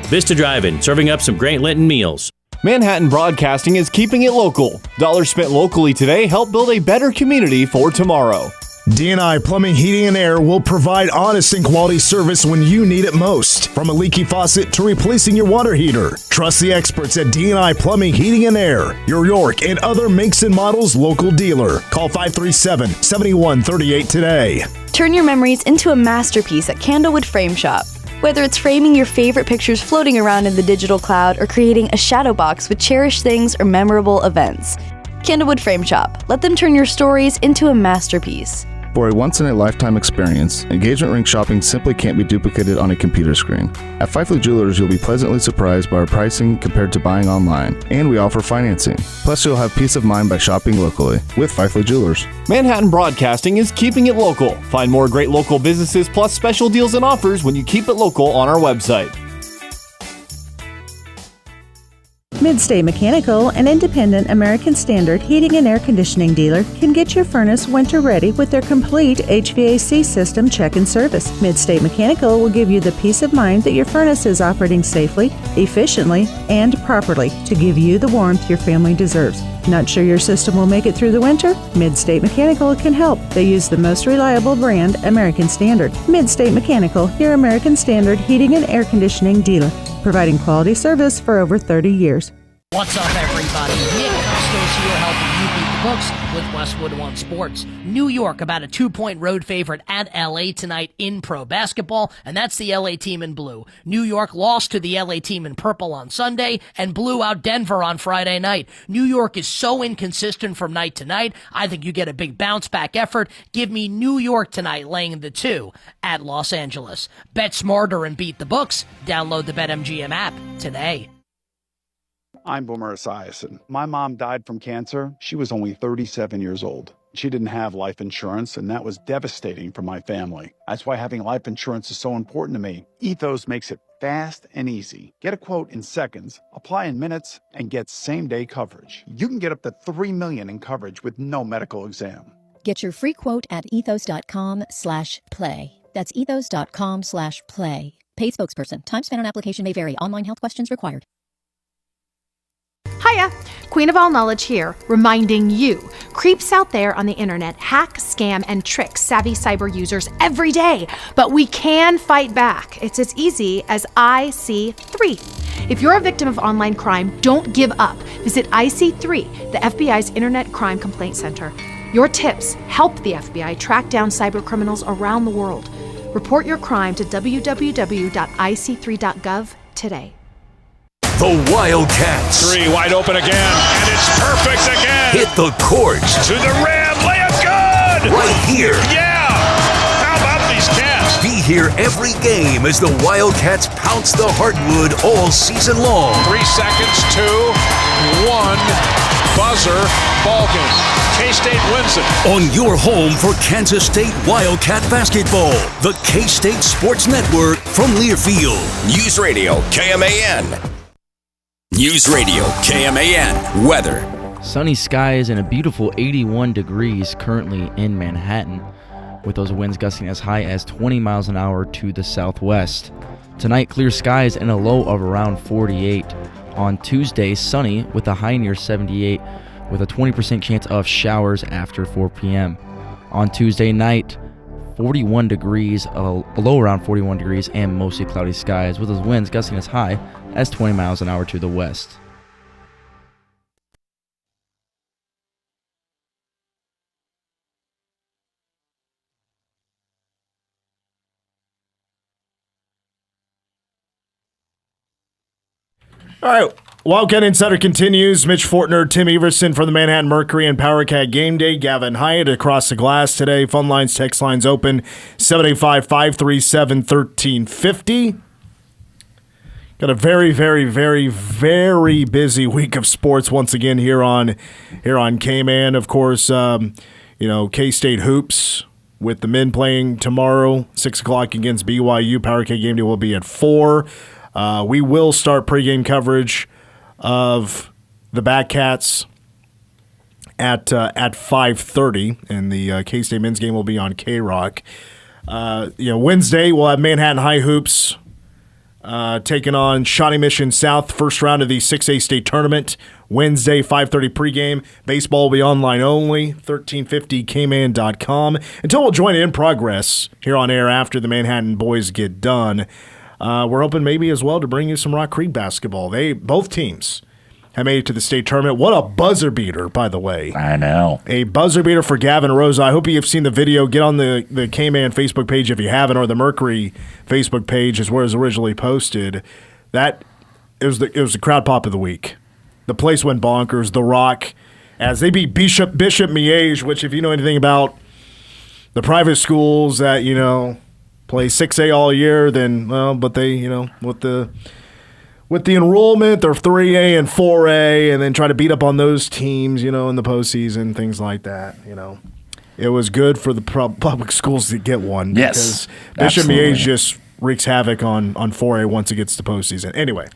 Vista Drive-In, serving up some great Lenten meals. Manhattan Broadcasting is keeping it local. Dollars spent locally today help build a better community for tomorrow. D&I Plumbing, Heating, and Air will provide honest and quality service when you need it most. From a leaky faucet to replacing your water heater. Trust the experts at D&I Plumbing, Heating, and Air. Your York and other makes and models local dealer. Call 537-7138 today. Turn your memories into a masterpiece at Candlewood Frame Shop. Whether it's framing your favorite pictures floating around in the digital cloud or creating a shadow box with cherished things or memorable events. Candlewood Frame Shop. Let them turn your stories into a masterpiece. For a once-in-a-lifetime experience, engagement ring shopping simply can't be duplicated on a computer screen. At Fifely Jewelers, you'll be pleasantly surprised by our pricing compared to buying online, and we offer financing. Plus, you'll have peace of mind by shopping locally with Fifely Jewelers. Manhattan Broadcasting is keeping it local. Find more great local businesses plus special deals and offers when you keep it local on our website. Midstate Mechanical, an independent American Standard heating and air conditioning dealer, can get your furnace winter ready with their complete HVAC system check and service. Midstate Mechanical will give you the peace of mind that your furnace is operating safely, efficiently, and properly to give you the warmth your family deserves. Not sure your system will make it through the winter? Midstate Mechanical can help. They use the most reliable brand, American Standard. Midstate Mechanical, your American Standard heating and air conditioning dealer, providing quality service for over 30 years. What's up, everybody? Nick Costos here, helping you beat the books with Westwood One Sports. New York about a 2-point road favorite at LA tonight in pro basketball, and that's the LA team in blue. New York lost to the LA team in purple on Sunday and blew out Denver on Friday night. New York is so inconsistent from night to night. I think you get a big bounce back effort. Give me New York tonight laying the 2 at Los Angeles. Bet smarter and beat the books. Download the BetMGM app today. I'm Boomer Esiason. My mom died from cancer. She was only 37 years old. She didn't have life insurance, and that was devastating for my family. That's why having life insurance is so important to me. Ethos makes it fast and easy. Get a quote in seconds, apply in minutes, and get same-day coverage. You can get up to $3 million in coverage with no medical exam. Get your free quote at ethos.com/play. That's ethos.com/play. Paid spokesperson. Time spent on application may vary. Online health questions required. Hiya, Queen of All Knowledge here, reminding you, creeps out there on the internet hack, scam, and trick savvy cyber users every day, but we can fight back. It's as easy as IC3. If you're a victim of online crime, don't give up. Visit IC3, the FBI's Internet Crime Complaint Center. Your tips help the FBI track down cyber criminals around the world. Report your crime to www.ic3.gov today. The Wildcats. 3 wide open again, and it's perfect again. Hit the courts. To the rim, layup good. Right here. Yeah. How about these Cats? Be here every game as the Wildcats pounce the hardwood all season long. 3 seconds, 2, 1, buzzer, ball game. K-State wins it. On your home for Kansas State Wildcat basketball, the K-State Sports Network from Learfield. News Radio KMAN. News Radio KMAN weather. Sunny skies and a beautiful 81 degrees currently in Manhattan, with those winds gusting as high as 20 miles an hour to the southwest. Tonight, clear skies and a low of around 48. On Tuesday, sunny with a high near 78, with a 20% chance of showers after 4 p.m. On Tuesday night, 41 degrees, a low around 41 degrees, and mostly cloudy skies, with those winds gusting as high as 20 miles an hour to the west. All right, Wildcat Insider continues. Mitch Fortner, Tim Everson from the Manhattan Mercury and PowerCat Game Day. Gavin Hyatt across the glass today. Phone lines, text lines open, 785-537-1350. Got a very, very, very, very busy week of sports once again here on K-Man. Of course, K-State hoops with the men playing tomorrow, 6 o'clock against BYU. PowerCat Game Day will be at 4. We will start pregame coverage of the Batcats at 5:30, and the K-State men's game will be on K-Rock. Wednesday we'll have Manhattan High hoops taking on Shawnee Mission South, first round of the 6A state tournament. Wednesday, 5:30 pregame. Baseball will be online only, 1350kman.com. Until we'll join in progress here on air after the Manhattan boys get done. We're hoping maybe as well to bring you some Rock Creek basketball. Both teams have made it to the state tournament. What a buzzer beater, by the way. I know. A buzzer beater for Gavin Rosa. I hope you've seen the video. Get on the K-Man Facebook page if you haven't, or the Mercury Facebook page is where it was originally posted. It was the crowd pop of the week. The place went bonkers. The Rock, as they beat Bishop Miege, which if you know anything about the private schools that, play 6A all year, then, but they, with the enrollment, they're 3A and 4A, and then try to beat up on those teams, in the postseason, things like that, It was good for the public schools to get one. Yes, because Bishop absolutely. Miege just wreaks havoc on 4A once it gets to postseason. Anyway,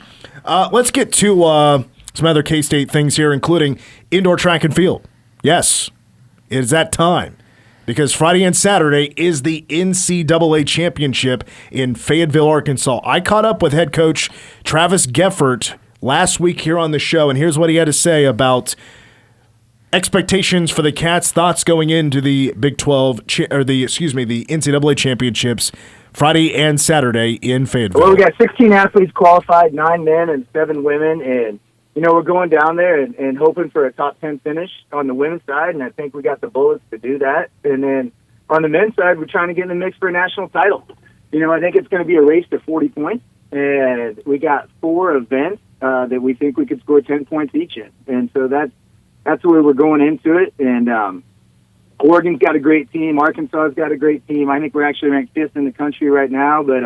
let's get to some other K-State things here, including indoor track and field. Yes, it is that time. Because Friday and Saturday is the NCAA championship in Fayetteville, Arkansas. I caught up with head coach Travis Geffert last week here on the show, and here's what he had to say about expectations for the Cats, thoughts going into the Big 12 the NCAA championships Friday and Saturday in Fayetteville. Well, we got 16 athletes qualified, 9 men and 7 women, and we're going down there and hoping for a top 10 finish on the women's side, and I think we got the bullets to do that. And then on the men's side, we're trying to get in the mix for a national title. I think it's going to be a race to 40 points, and we got 4 events that we think we could score 10 points each in. And so that's where we're going into it. And Oregon's got a great team. Arkansas's got a great team. I think we're actually ranked 5th in the country right now, but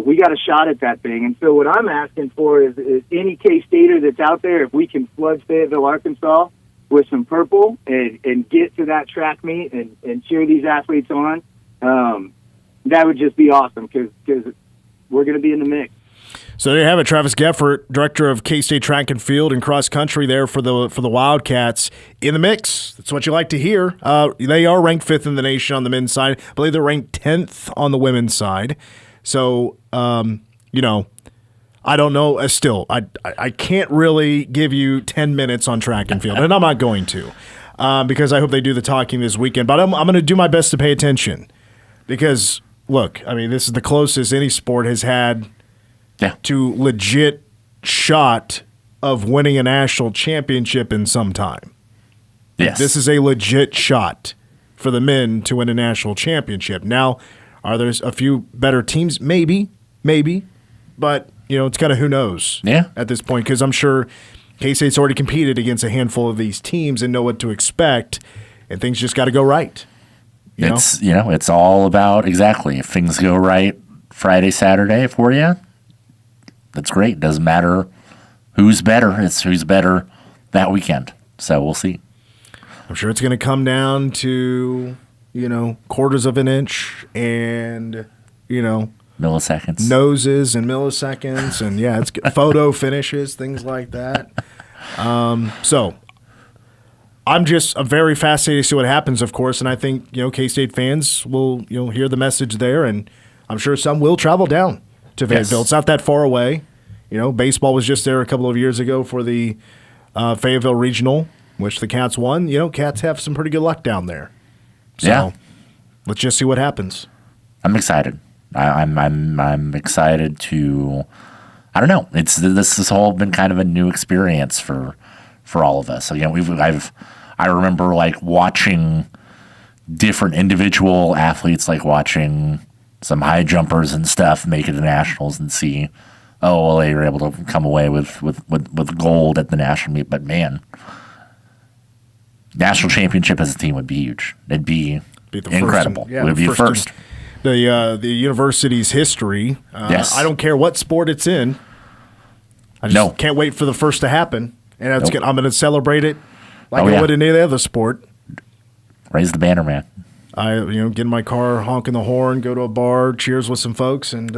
we got a shot at that thing. And so what I'm asking for is any K-Stater that's out there, if we can flood Fayetteville, Arkansas with some purple and get to that track meet and cheer these athletes on, that would just be awesome because we're going to be in the mix. So there you have it, Travis Geffert, director of K-State Track and Field and Cross Country there for the Wildcats, in the mix. That's what you like to hear. They are ranked 5th in the nation on the men's side. I believe they're ranked 10th on the women's side. So, I don't know. Still, I can't really give you 10 minutes on track and field, and I'm not going to because I hope they do the talking this weekend. But I'm going to do my best to pay attention because, look, this is the closest any sport has had to legit shot of winning a national championship in some time. Yes. This is a legit shot for the men to win a national championship. Now, are there a few better teams? Maybe. But, it's kind of who knows at this point because I'm sure K-State's already competed against a handful of these teams and know what to expect, and things just got to go right. It's all about exactly. If things go right Friday, Saturday for you, that's great. Doesn't matter who's better. It's who's better that weekend. So we'll see. I'm sure it's going to come down to quarters of an inch and, milliseconds, noses and milliseconds. And, it's photo finishes, things like that. So I'm very fascinated to see what happens, of course. And I think, K-State fans will, hear the message there. And I'm sure some will travel down to Fayetteville. It's not that far away. Baseball was just there a couple of years ago for the Fayetteville Regional, which the Cats won. Cats have some pretty good luck down there. So let's just see what happens. I'm excited. I'm excited to. I don't know. This has all been kind of a new experience for all of us. Again, I remember watching different individual athletes, watching some high jumpers and stuff make it to nationals and see, they were able to come away with gold at the national meet. But man, national championship as a team would be huge. It'd be incredible. It would be the first. The university's history. Yes. I don't care what sport it's in. I just can't wait for the first to happen. And I'm going to celebrate it like I would in any other sport. Raise the banner, man. I get in my car, honking the horn, go to a bar, cheers with some folks, and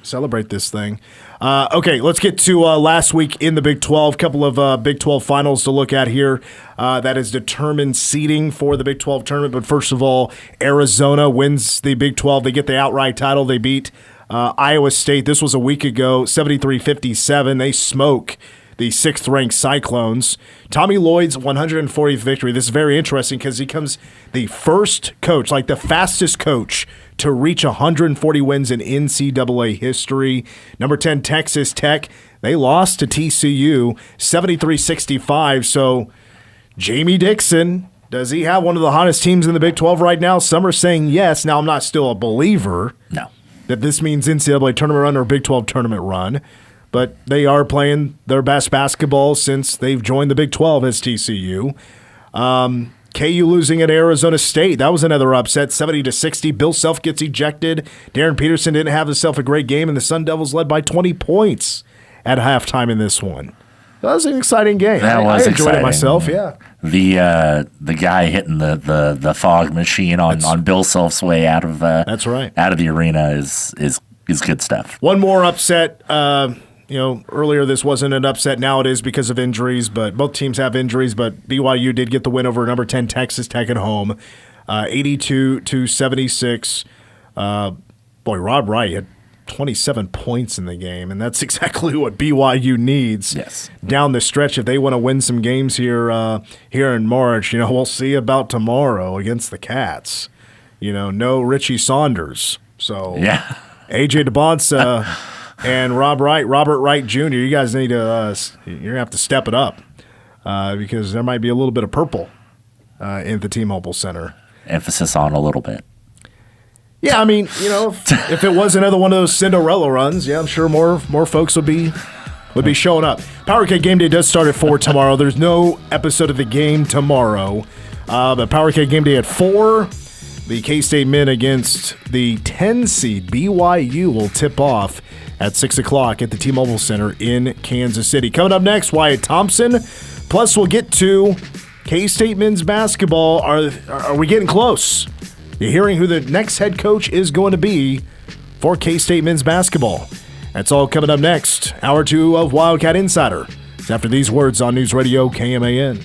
celebrate this thing. Okay, let's get to last week in the Big 12. Couple of Big 12 finals to look at here. That is determined seeding for the Big 12 tournament. But first of all, Arizona wins the Big 12. They get the outright title. They beat Iowa State, this was a week ago, 73-57. They smoke the 6th-ranked Cyclones. Tommy Lloyd's 140th victory. This is very interesting because he becomes the first coach, like the fastest coach, to reach 140 wins in NCAA history. Number 10, Texas Tech. They lost to TCU 73-65. So Jamie Dixon, does he have one of the hottest teams in the Big 12 right now? Some are saying yes. Now, I'm not still a believer that this means NCAA tournament run or Big 12 tournament run. But they are playing their best basketball since they've joined the Big 12 as TCU. KU losing at Arizona State. That was another upset, 70-60. Bill Self gets ejected. Darren Peterson didn't have himself a great game, and the Sun Devils led by 20 points at halftime in this one. That was an exciting game. I enjoyed it myself, yeah. The guy hitting the fog machine on Bill Self's way out of that's right, out of the arena is good stuff. One more upset. Earlier this wasn't an upset. Now it is because of injuries, but both teams have injuries. But BYU did get the win over number 10 Texas Tech at home, 82-76. Rob Wright had 27 points in the game, and that's exactly what BYU needs down the stretch if they want to win some games here in March. We'll see about tomorrow against the Cats. No Richie Saunders. So AJ DeBonsa and Robert Wright Jr., you guys need to you're going to have to step it up because there might be a little bit of purple in the T-Mobile Center. Emphasis on a little bit. Yeah, I mean, if it was another one of those Cinderella runs, I'm sure more folks would be showing up. Powerade Game Day does start at 4 tomorrow. There's no episode of the game tomorrow. But Powerade Game Day at 4. The K-State men against the 10 seed BYU will tip off at 6 o'clock at the T-Mobile Center in Kansas City. Coming up next, Wyatt Thompson. Plus, we'll get to K-State men's basketball. Are we getting close? You're hearing who the next head coach is going to be for K-State men's basketball. That's all coming up next. Hour 2 of Wildcat Insider. It's after these words on News Radio KMAN.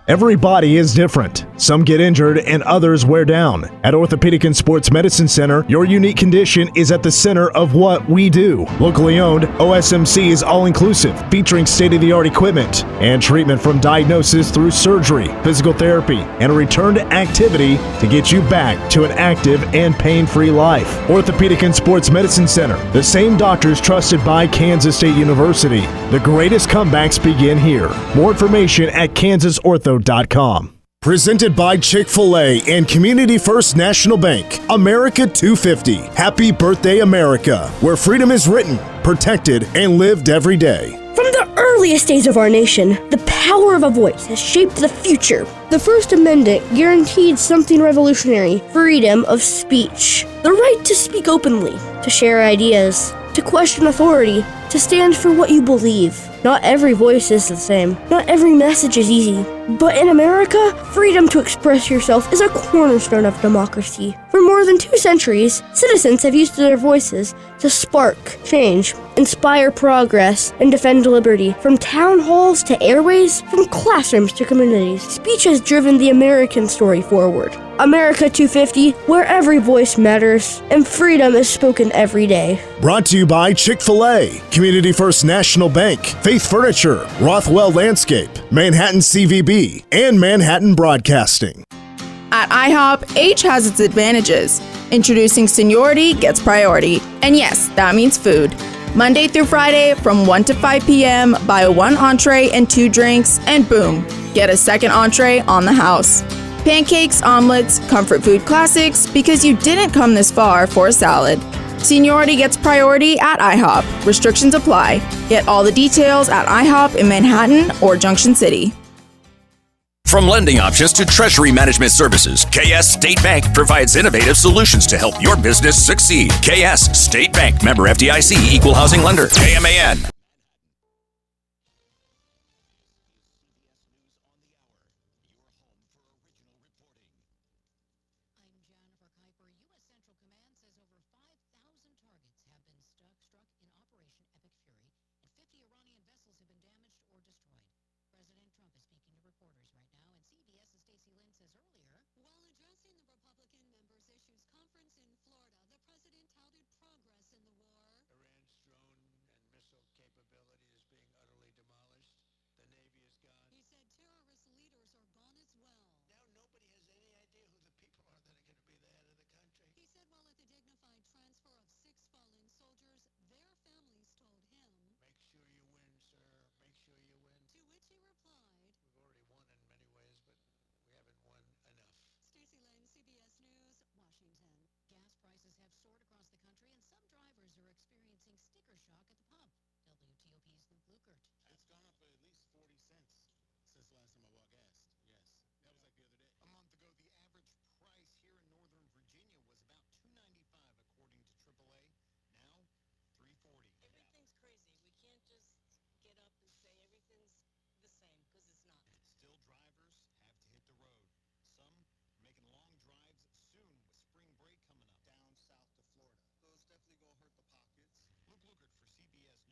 Every body is different. Some get injured and others wear down. At Orthopedic and Sports Medicine Center, your unique condition is at the center of what we do. Locally owned, OSMC is all-inclusive, featuring state-of-the-art equipment and treatment from diagnosis through surgery, physical therapy, and a return to activity to get you back to an active and pain-free life. Orthopedic and Sports Medicine Center, the same doctors trusted by Kansas State University. The greatest comebacks begin here. More information at kansasortho.com. Presented by Chick-fil-A and Community First National Bank. America 250. Happy birthday, America. Where freedom is written, protected, and lived every day. From the earliest days of our nation, the power of a voice has shaped the future. The First Amendment guaranteed something revolutionary: freedom of speech. The right to speak openly, to share ideas, to question authority, to stand for what you believe. Not every voice is the same. Not every message is easy. But in America, freedom to express yourself is a cornerstone of democracy. For more than 2 centuries, citizens have used their voices to spark change, inspire progress, and defend liberty. From town halls to airways, from classrooms to communities, speech has driven the American story forward. America 250, where every voice matters, and freedom is spoken every day. Brought to you by Chick-fil-A, Community First National Bank, Faith Furniture, Rothwell Landscape, Manhattan CVB, and Manhattan Broadcasting. At IHOP, age has its advantages. Introducing seniority gets priority. And yes, that means food. Monday through Friday from 1 to 5 p.m., buy 1 entree and 2 drinks, and boom, get a second entree on the house. Pancakes, omelets, comfort food classics, because you didn't come this far for a salad. Seniority gets priority at IHOP. Restrictions apply. Get all the details at IHOP in Manhattan or Junction City. From lending options to treasury management services, KS State Bank provides innovative solutions to help your business succeed. KS State Bank, member FDIC, equal housing lender, KMAN. drivers are experiencing sticker shock at the pump. WTOP's Luke Lukert. It's gone up at least 40 cents since the last time I bought gas. Yes. That was like the other day. A month ago, the average price here in Northern Virginia was about $2.95 according to AAA. Now, $3.40. Everything's crazy. We can't just get up and say everything's the same, because it's not. Still, drivers have to hit the road. Some making long drives soon with spring break coming up. Down south to Florida. Those definitely going to hurt the pockets. Luke Lukert for CBS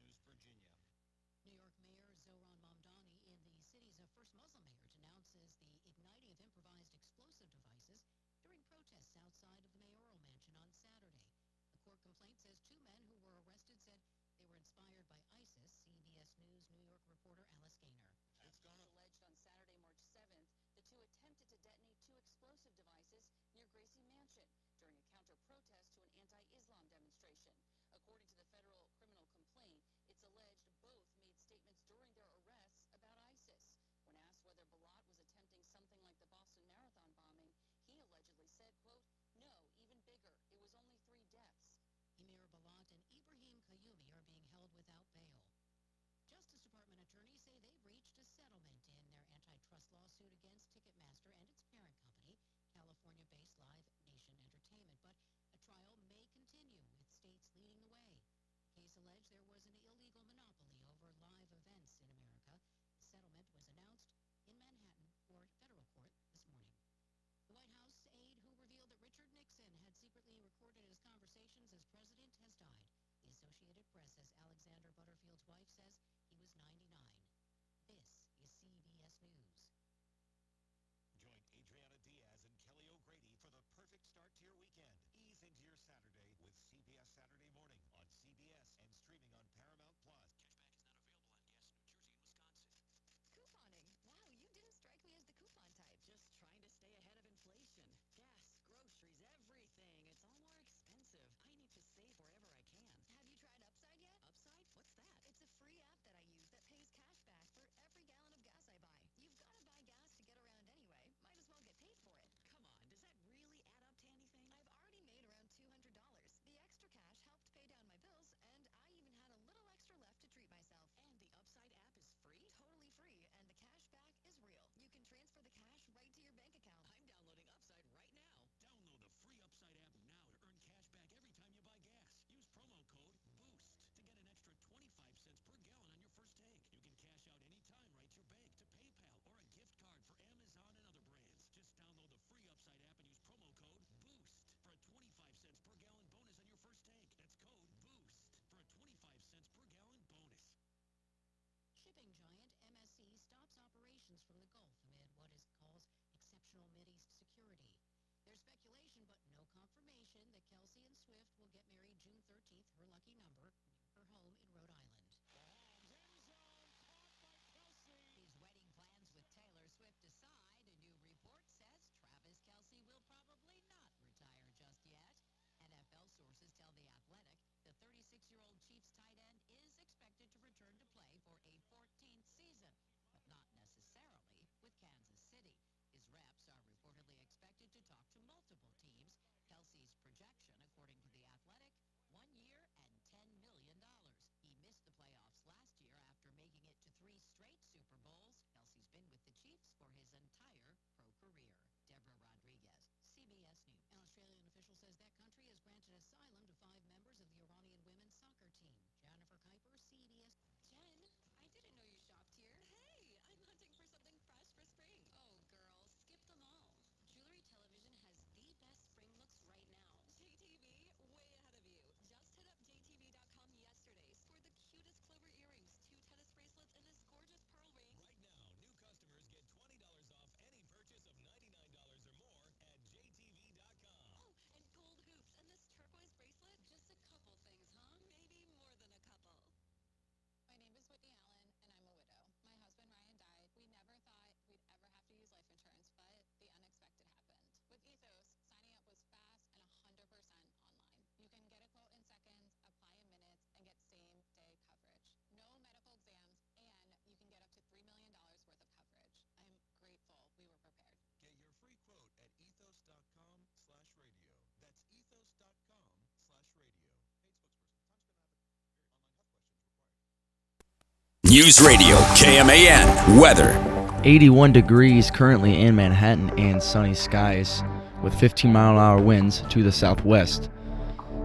News Radio KMAN weather. 81 degrees currently in Manhattan and sunny skies with 15-mile-an-hour winds to the southwest.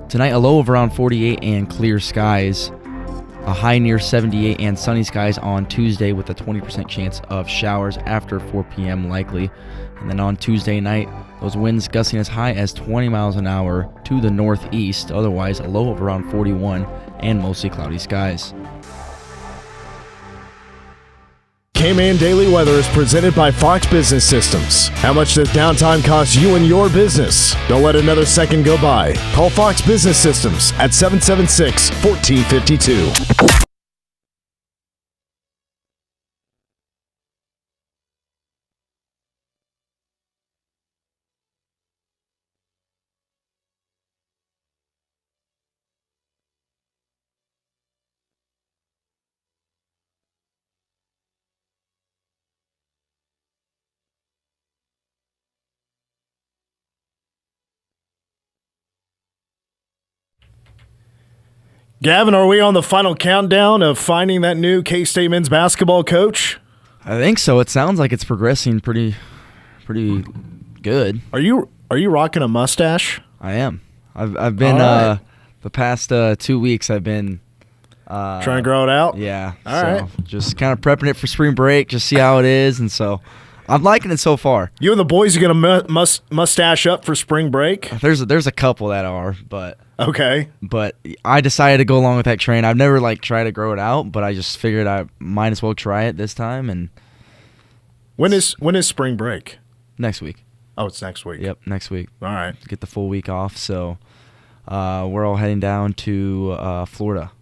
Tonight, a low of around 48 and clear skies. A high near 78 and sunny skies on Tuesday with a 20% chance of showers after 4 p.m. likely. And then on Tuesday night, those winds gusting as high as 20 miles an hour to the northeast. Otherwise, a low of around 41 and mostly cloudy skies. K-Man Daily Weather is presented by Fox Business Systems. How much does downtime cost you and your business? Don't let another second go by. Call Fox Business Systems at 776-1452. Gavin, are we on the final countdown of finding that new K-State men's basketball coach? I think so. It sounds like it's progressing pretty good. Are you rocking a mustache? I am. I've been the past 2 weeks. I've been trying to grow it out. Yeah. All right. Just kind of prepping it for spring break, just see how it is, and so I'm liking it so far. You and the boys are gonna mustache up for spring break? There's a couple that are, but. Okay. But I decided to go along with that train. I've never tried to grow it out, but I just figured I might as well try it this time. And when is spring break? Next week. Oh, it's next week. Yep, next week. All right. Get the full week off. So we're all heading down to Florida.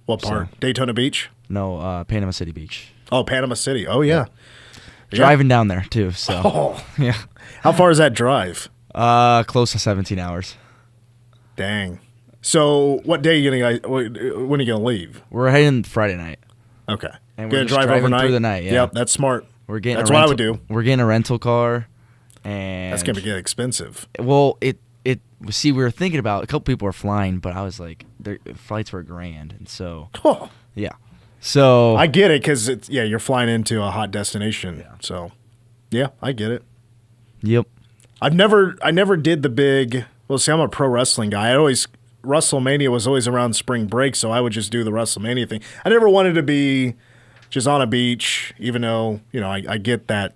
What part? So, Daytona Beach? No, Panama City Beach. Oh, Panama City. Oh, yeah. Driving down there too. So. Oh. Yeah. How far is that drive? Close to 17 hours. Dang. So, what day when are you gonna leave? We're heading Friday night. Okay. And we're gonna drive overnight through the night. Yeah. Yep, that's smart. That's what I would do. We're getting a rental car, and that's gonna get expensive. Well, we were thinking about a couple people are flying, but I was like, their flights were $1,000, and so yeah. So I get it because you're flying into a hot destination. Yeah. So yeah, I get it. Yep. I never did the big. Well, see, I'm a pro wrestling guy. WrestleMania was always around spring break, so I would just do the WrestleMania thing. I never wanted to be just on a beach, even though, I get that,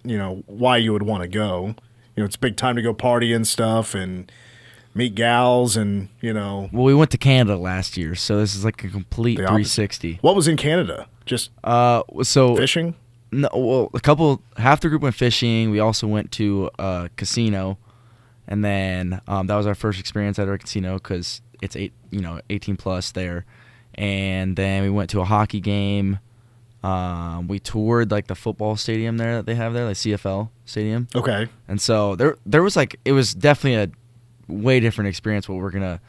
why you would want to go. It's a big time to go party and stuff and meet gals and, Well, we went to Canada last year, so this is like a complete 360. What was in Canada? Just fishing? No, well, half the group went fishing. We also went to a casino. And then that was our first experience at our casino because it's 18 plus there. And then we went to a hockey game. We toured the football stadium there that they have there, CFL stadium. Okay. And so there was it was definitely a way different experience. What we're gonna,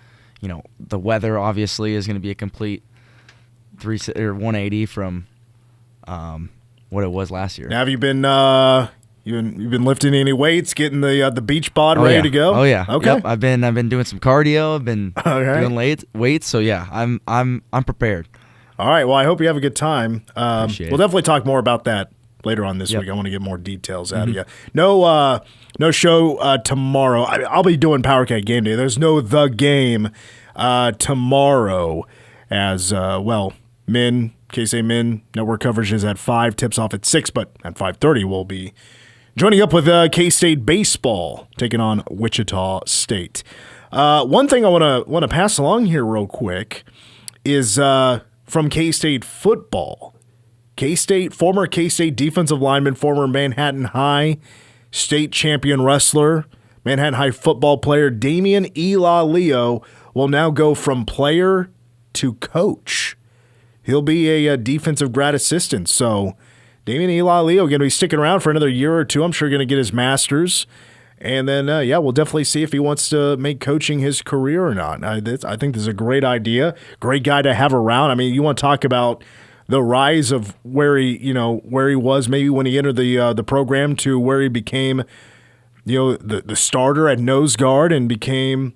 the weather obviously is gonna be a complete 180 from what it was last year. Now, have you been? You've been lifting any weights, getting the beach bod ready to go? Oh yeah. Okay. Yep. I've been doing some cardio. I've been doing weights. So yeah, I'm prepared. All right. Well, I hope you have a good time. We'll definitely talk more about that later on this Yep. week. I want to get more details out of you. No show tomorrow. I'll be doing Power Cat Game Day. There's no The Game tomorrow as K-State Men network coverage is at 5, tips off at 6, but at 5:30 we'll be joining up with K-State baseball, taking on Wichita State. One thing I want to pass along here real quick is from K-State football. Former K-State defensive lineman, former Manhattan High state champion wrestler, Manhattan High football player Damian Leo will now go from player to coach. He'll be a defensive grad assistant, so Damian Leo going to be sticking around for another year or two. I'm sure going to get his master's. And then, we'll definitely see if he wants to make coaching his career or not. I think this is a great idea. Great guy to have around. I mean, you want to talk about the rise of where he was maybe when he entered the program to where he became, the starter at nose guard and became,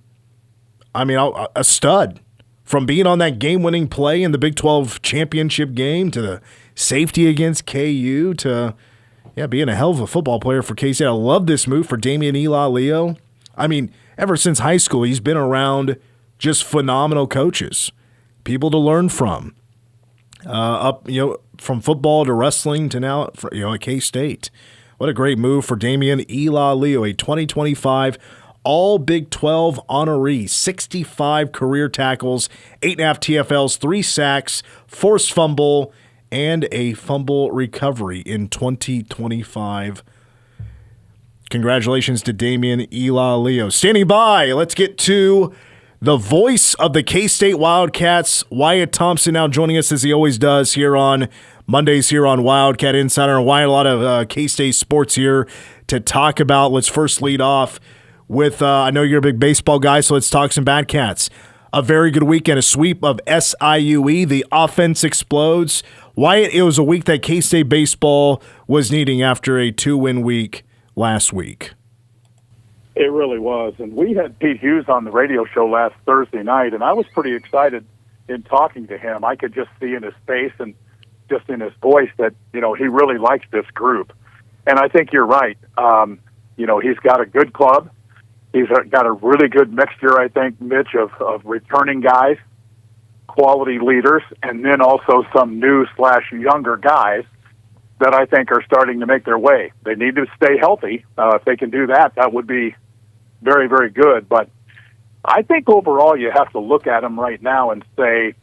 a stud from being on that game-winning play in the Big 12 championship game to the safety against KU to being a hell of a football player for K-State. I love this move for Damian Ilalio. I mean, ever since high school, he's been around just phenomenal coaches, people to learn from. From football to wrestling to now, at K-State. What a great move for Damian Ilalio, a 2025 All Big 12 honoree, 65 career tackles, 8.5 TFLs, 3 sacks, forced fumble, and a fumble recovery in 2025. Congratulations to Damian Ilalio. Standing by, let's get to the voice of the K-State Wildcats, Wyatt Thompson, now joining us as he always does here on Mondays here on Wildcat Insider. And Wyatt, a lot of K-State sports here to talk about. Let's first lead off with, I know you're a big baseball guy, so let's talk some Badcats. A very good weekend, a sweep of SIUE. The offense explodes. Wyatt, it was a week that K-State baseball was needing after a 2-win week last week. It really was. And we had Pete Hughes on the radio show last Thursday night, and I was pretty excited in talking to him. I could just see in his face and just in his voice that, he really likes this group. And I think you're right. He's got a good club. He's got a really good mixture, I think, Mitch, of returning guys, quality leaders, and then also some new/younger guys that I think are starting to make their way. They need to stay healthy. If they can do that, that would be very, very good. But I think overall you have to look at them right now and say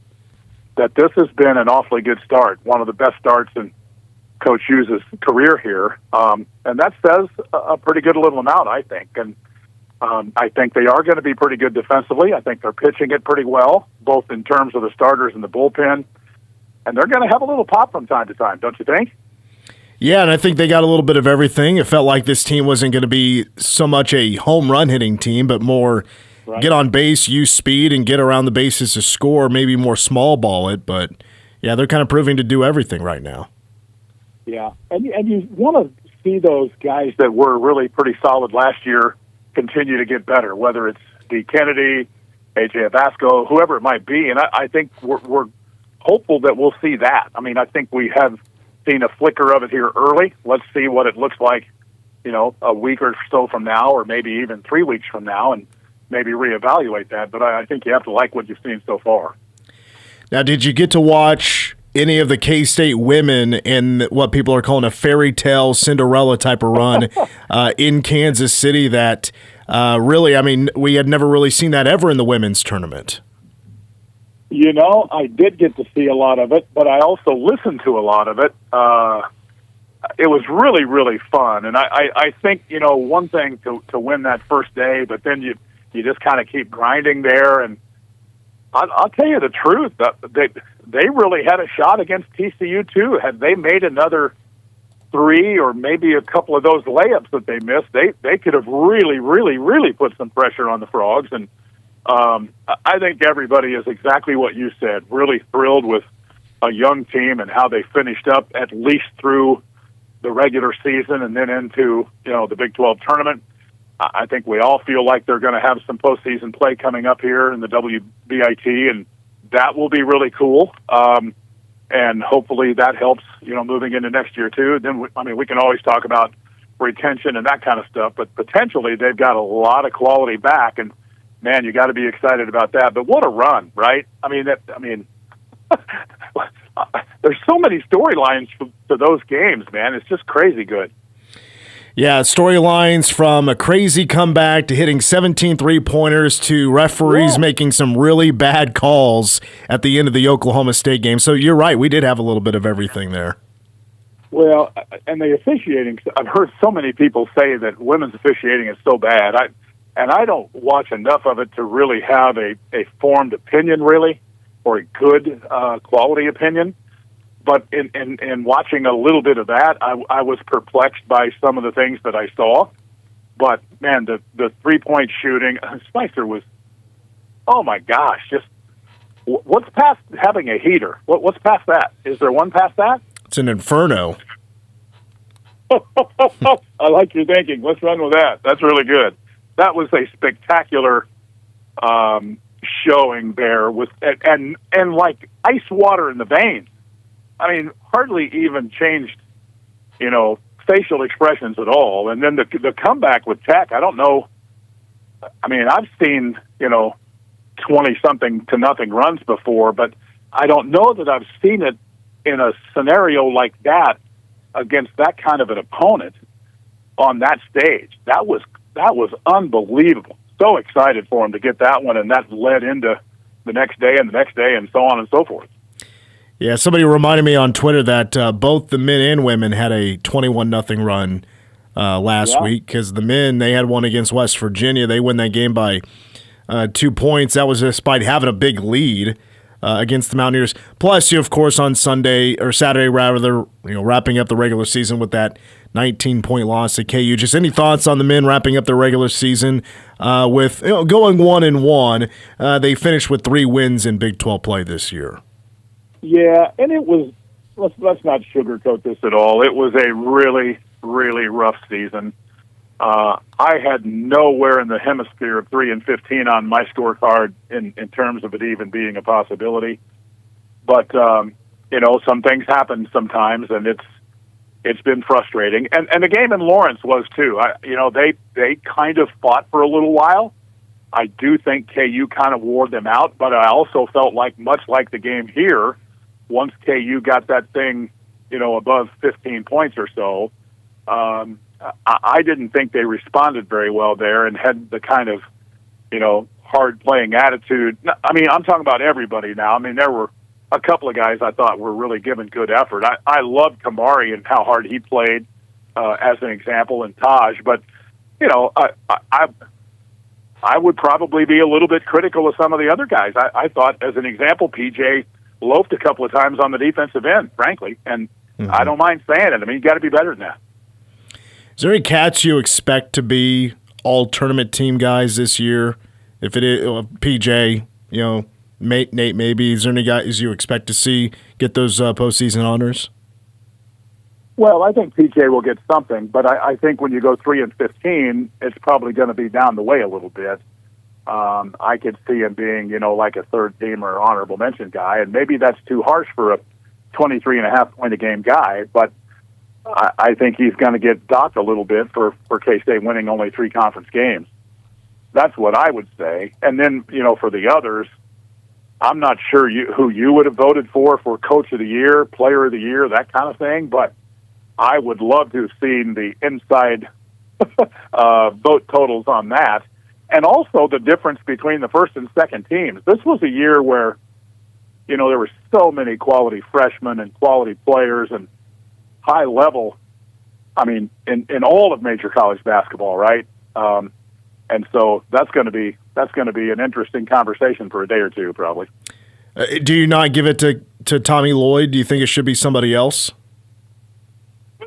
that this has been an awfully good start, one of the best starts in Coach Hughes' career here. And that says a pretty good little amount, I think. And I think they are going to be pretty good defensively. I think they're pitching it pretty well, both in terms of the starters and the bullpen. And they're going to have a little pop from time to time, don't you think? Yeah, and I think they got a little bit of everything. It felt like this team wasn't going to be so much a home run hitting team, but more get on base, use speed, and get around the bases to score, maybe more small ball it. But, yeah, they're kind of proving to do everything right now. Yeah, and you want to see those guys that were really pretty solid last year continue to get better, whether it's D. Kennedy, A.J. Abasco, whoever it might be. And I think we're hopeful that we'll see that. I mean, I think we have seen a flicker of it here early. Let's see what it looks like, a week or so from now, or maybe even 3 weeks from now, and maybe reevaluate that. But I think you have to like what you've seen so far. Now, did you get to watch any of the K-State women in what people are calling a fairy tale Cinderella type of run in Kansas City that really, I mean, we had never really seen that ever in the women's tournament? I did get to see a lot of it, but I also listened to a lot of it. It was really, really fun. And I think, one thing to win that first day, but then you just kind of keep grinding there. And I'll tell you the truth, they really had a shot against TCU too. Had they made another 3 or maybe a couple of those layups that they missed, they could have really, really, really put some pressure on the Frogs. And I think everybody is exactly what you said, really thrilled with a young team and how they finished up at least through the regular season and then into, the Big 12 tournament. I think we all feel like they're going to have some postseason play coming up here in the WBIT, and that will be really cool. And hopefully that helps, moving into next year too. Then, we can always talk about retention and that kind of stuff, but potentially they've got a lot of quality back, and man, you got to be excited about that. But what a run, right? There's so many storylines to those games, man. It's just crazy good. Yeah, storylines from a crazy comeback to hitting 17 three-pointers to referees making some really bad calls at the end of the Oklahoma State game. So you're right, we did have a little bit of everything there. Well, and the officiating, I've heard so many people say that women's officiating is so bad. I don't watch enough of it to really have a formed opinion, really, or a good quality opinion. But in watching a little bit of that, I was perplexed by some of the things that I saw. But, man, the three-point shooting, Spicer was, oh, my gosh, just what's past having a heater? What's past that? Is there one past that? It's an inferno. I like your thinking. Let's run with that. That's really good. That was a spectacular showing there with and like ice water in the veins. I mean, hardly even changed, facial expressions at all. And then the comeback with Tech, I don't know. I mean, I've seen, 20-something to nothing runs before, but I don't know that I've seen it in a scenario like that against that kind of an opponent on that stage. That was unbelievable. So excited for him to get that one, and that led into the next day and the next day and so on and so forth. Yeah, somebody reminded me on Twitter that both the men and women had a 21-0 run last week, because the men, they had one against West Virginia. They win that game by 2 points. That was despite having a big lead against the Mountaineers. Plus, of course, on Saturday, wrapping up the regular season with that 19-point loss to KU. Just any thoughts on the men wrapping up their regular season with going 1-1? They finished with 3 wins in Big 12 play this year. Yeah, and it was, let's not sugarcoat this at all. It was a really, really rough season. I had nowhere in the hemisphere of 3-15 on my scorecard in terms of it even being a possibility. But, some things happen sometimes, and it's been frustrating. And the game in Lawrence was too. They kind of fought for a little while. I do think KU kind of wore them out, but I also felt like, much like the game here, once KU got that thing, above 15 points or so, I didn't think they responded very well there and had the kind of, hard-playing attitude. I mean, I'm talking about everybody now. I mean, there were a couple of guys I thought were really giving good effort. I loved Kamari and how hard he played as an example, and Taj. But, I would probably be a little bit critical of some of the other guys. I thought, as an example, PJ loafed a couple of times on the defensive end, frankly, and I don't mind saying it. I mean, you got to be better than that. Is there any cats you expect to be all-tournament team guys this year? If it is PJ, Nate, maybe. Is there any guys you expect to see get those postseason honors? Well, I think PJ will get something, but I think when you go 3-15, it's probably going to be down the way a little bit. I could see him being, like a third-team or honorable mention guy, and maybe that's too harsh for a 23.5-point-a-game guy, but I think he's going to get docked a little bit for K-State winning only 3 conference games. That's what I would say. And then, for the others, I'm not sure who you would have voted for Coach of the Year, Player of the Year, that kind of thing, but I would love to have seen the inside vote totals on that. And also the difference between the first and second teams. This was a year where, there were so many quality freshmen and quality players and high level, I mean, in all of major college basketball, right? And so that's going to be an interesting conversation for a day or two, probably. Do you not give it to Tommy Lloyd? Do you think it should be somebody else?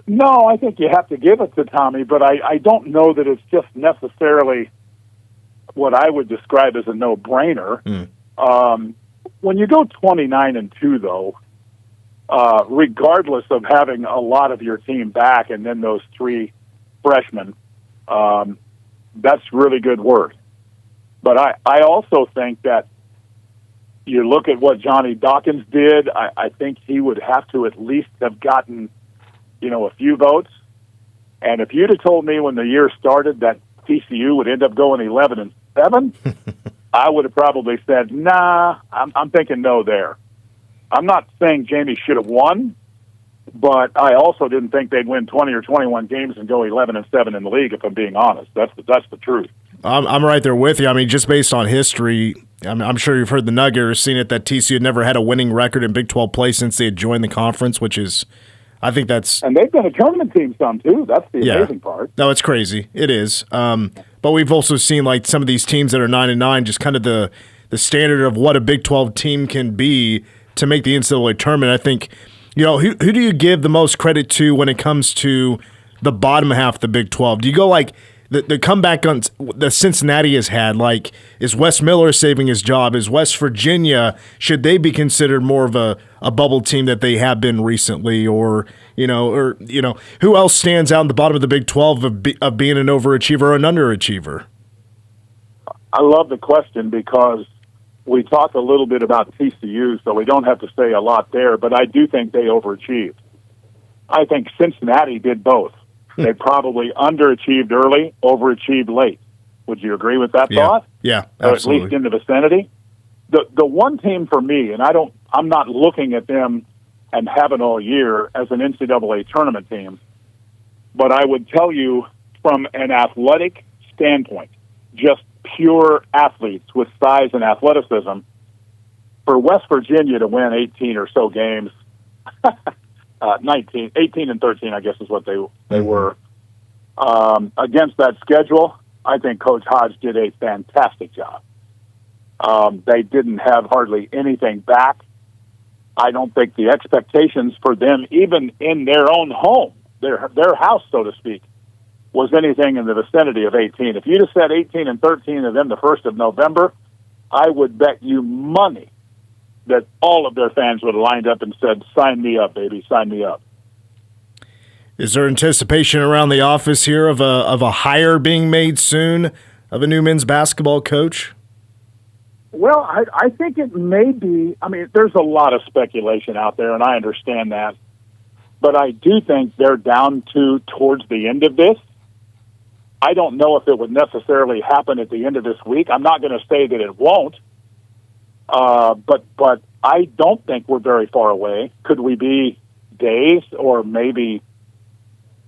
No, I think you have to give it to Tommy, but I don't know that it's just necessarily what I would describe as a no-brainer. When you go 29-2, though, regardless of having a lot of your team back and then those 3 freshmen, that's really good work. But I also think that you look at what Johnny Dawkins did, I think he would have to at least have gotten, a few votes. And if you'd have told me when the year started that TCU would end up going 11-7, I would have probably said, nah, I'm thinking no there. I'm not saying Jamie should have won, but I also didn't think they'd win 20 or 21 games and go 11-7 in the league, if I'm being honest. That's the truth. I'm right there with you. I mean, just based on history, I'm sure you've heard the nugget or seen it that TCU had never had a winning record in Big 12 play since they had joined the conference, which is, I think that's... And they've been a tournament team some, too. That's the amazing part. No, it's crazy. It is. But we've also seen, like, some of these teams that are 9-9, just kind of the standard of what a Big 12 team can be to make the NCAA tournament. I think, who do you give the most credit to when it comes to the bottom half of the Big 12? Do you go, like, the comeback on the Cincinnati has had, like, is Wes Miller saving his job? Is West Virginia, should they be considered more of a bubble team that they have been recently? Or who else stands out in the bottom of the Big 12 of being an overachiever or an underachiever? I love the question because we talked a little bit about TCU, so we don't have to say a lot there, but I do think they overachieved. I think Cincinnati did both. They probably underachieved early, overachieved late. Would you agree with that thought? Yeah, Or at absolutely. least in the vicinity? The one team for me, and I'm not looking at them and haven't all year as an NCAA tournament team, but I would tell you from an athletic standpoint, just pure athletes with size and athleticism, for West Virginia to win 18 or so games, 18 and 13, I guess is what they were, against that schedule, I think Coach Hodge did a fantastic job. They didn't have hardly anything back. I don't think the expectations for them, even in their own home, their house, so to speak, was anything in the vicinity of 18. If you'd have said 18 and 13 of them the 1st of November, I would bet you money that all of their fans would have lined up and said, sign me up, baby, sign me up. Is there anticipation around the office here of a hire being made soon of a new men's basketball coach? Well, I think it may be. I mean, there's a lot of speculation out there, and I understand that. But I do think they're down to towards the end of this. I don't know if it would necessarily happen at the end of this week. I'm not going to say that it won't. But I don't think we're very far away. Could we be days or maybe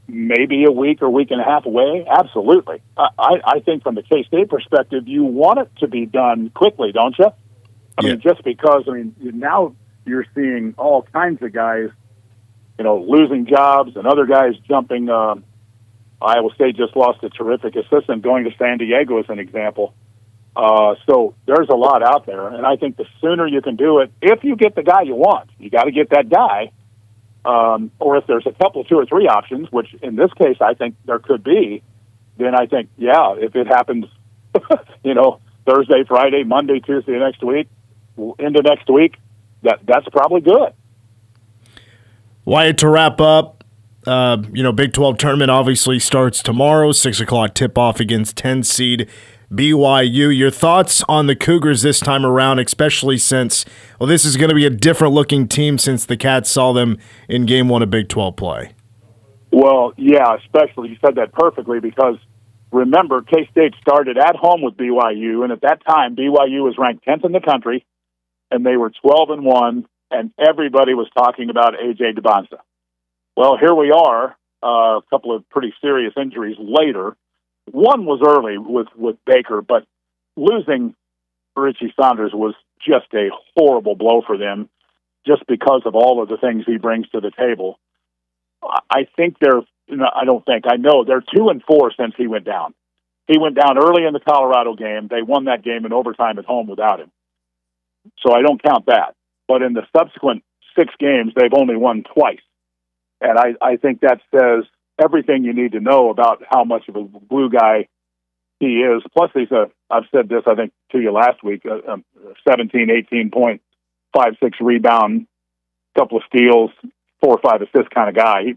a week or week and a half away? Absolutely. I think from the K-State perspective, you want it to be done quickly, don't you? I mean, just because, now you're seeing all kinds of guys, losing jobs and other guys jumping. Iowa State just lost a terrific assistant going to San Diego as an example. So there's a lot out there, and I think the sooner you can do it, if you get the guy you want, you got to get that guy. Or if there's a couple, 2 or 3 options, which in this case I think there could be, then I think, if it happens, Thursday, Friday, Monday, Tuesday next week, into next week, that's probably good. Wyatt, to wrap up, Big 12 tournament obviously starts tomorrow, 6 o'clock tip-off against 10-seed BYU. Your thoughts on the Cougars this time around, especially since, this is going to be a different-looking team since the Cats saw them in Game 1 of Big 12 play. Well, yeah, especially, you said that perfectly, because remember, K-State started at home with BYU, and at that time, BYU was ranked 10th in the country, and they were 12-1, and everybody was talking about A.J. DeBonsa. Well, here we are, a couple of pretty serious injuries later. One was early with Baker, but losing Richie Saunders was just a horrible blow for them just because of all of the things he brings to the table. I think I know they're 2-4 since he went down. He went down early in the Colorado game. They won that game in overtime at home without him. So I don't count that. But in the subsequent 6 games, they've only won twice. And I think that says everything you need to know about how much of a glue guy he is. Plus, I've said this, I think, to you last week, 17, 18 point, 5, 6 rebound, couple of steals, 4 or 5 assist kind of guy.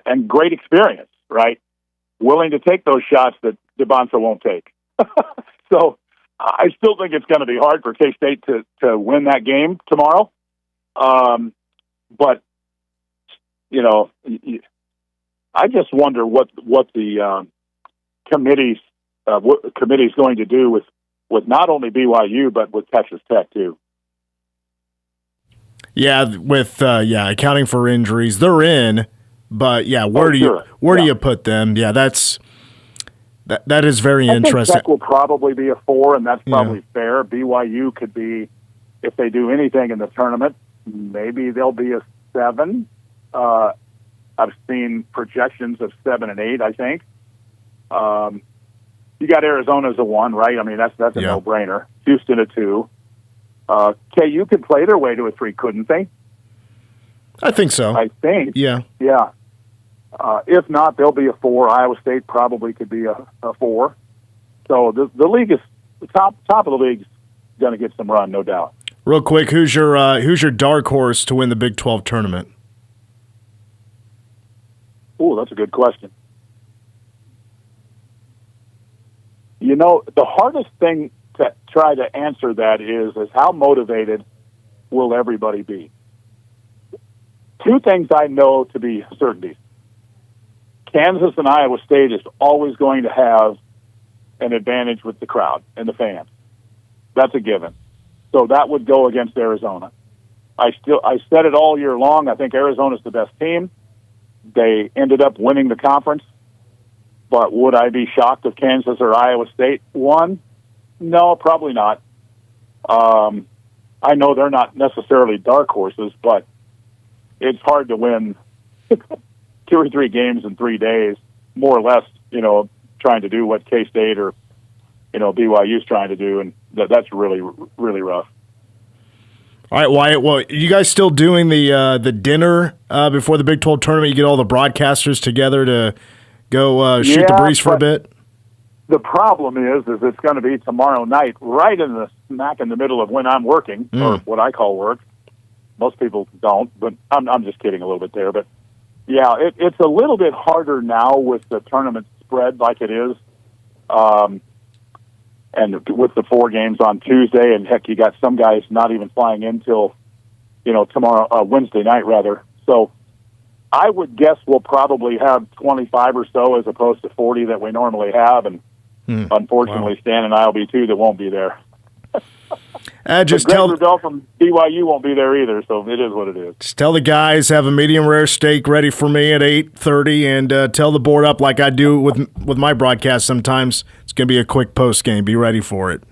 And great experience, right? Willing to take those shots that DeBonsa won't take. So I still think it's going to be hard for K-State to win that game tomorrow. But, I just wonder what the committee's going to do with not only BYU but with Texas Tech too. Yeah, with accounting for injuries, they're in, but where do you put them? Yeah, that is very interesting. Tech will probably be a 4, and that's probably fair. BYU could be, if they do anything in the tournament, maybe they'll be a 7. I've seen projections of 7 and 8, I think. You got Arizona as a 1, right? I mean, that's a no-brainer. Houston a 2. KU could play their way to a 3, couldn't they? I think so. I think. Yeah. Yeah. If not, they'll be a 4. Iowa State probably could be a 4. So the league is the top of the league's going to get some run, no doubt. Real quick, who's your dark horse to win the Big 12 tournament? Oh, that's a good question. The hardest thing to try to answer that is how motivated will everybody be? Two things I know to be certainties. Kansas and Iowa State is always going to have an advantage with the crowd and the fans. That's a given. So that would go against Arizona. I said it all year long. I think Arizona's the best team. They ended up winning the conference. But would I be shocked if Kansas or Iowa State won? No, probably not. I know they're not necessarily dark horses, but it's hard to win 2 or 3 games in 3 days, more or less, trying to do what K-State or, BYU's trying to do, and that's really, really rough. All right, Wyatt. Well, you guys still doing the dinner before the Big 12 tournament? You get all the broadcasters together to go shoot the breeze for a bit? The problem is it's going to be tomorrow night, right in the smack in the middle of when I'm working, or what I call work. Most people don't, but I'm just kidding a little bit there. But, yeah, it's a little bit harder now with the tournament spread like it is. And with the 4 games on Tuesday, and heck, you got some guys not even flying in till, tomorrow, Wednesday night rather. So I would guess we'll probably have 25 or so as opposed to 40 that we normally have. And unfortunately, Stan and I will be 2 that won't be there. Just Greg tell Rudolph from BYU won't be there either, so it is what it is. Just tell the guys have a medium rare steak ready for me at 8:30, and tell the board up like I do with my broadcast. Sometimes it's going to be a quick post game. Be ready for it.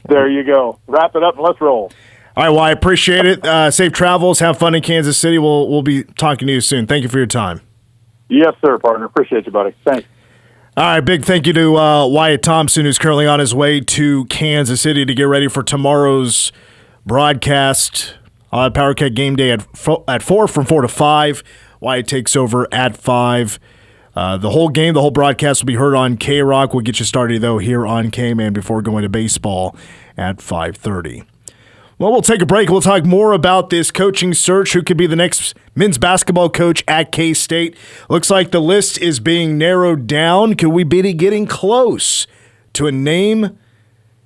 There you go. Wrap it up and let's roll. All right, well, I appreciate it. Safe travels. Have fun in Kansas City. We'll be talking to you soon. Thank you for your time. Yes, sir, partner. Appreciate you, buddy. Thanks. All right, big thank you to Wyatt Thompson, who's currently on his way to Kansas City to get ready for tomorrow's broadcast. Power Cat Game Day at 4 from 4 to 5. Wyatt takes over at 5. The whole game, the whole broadcast will be heard on K-Rock. We'll get you started, though, here on K-Man before going to baseball at 5:30. Well, we'll take a break. We'll talk more about this coaching search. Who could be the next men's basketball coach at K-State? Looks like the list is being narrowed down. Could we be getting close to a name?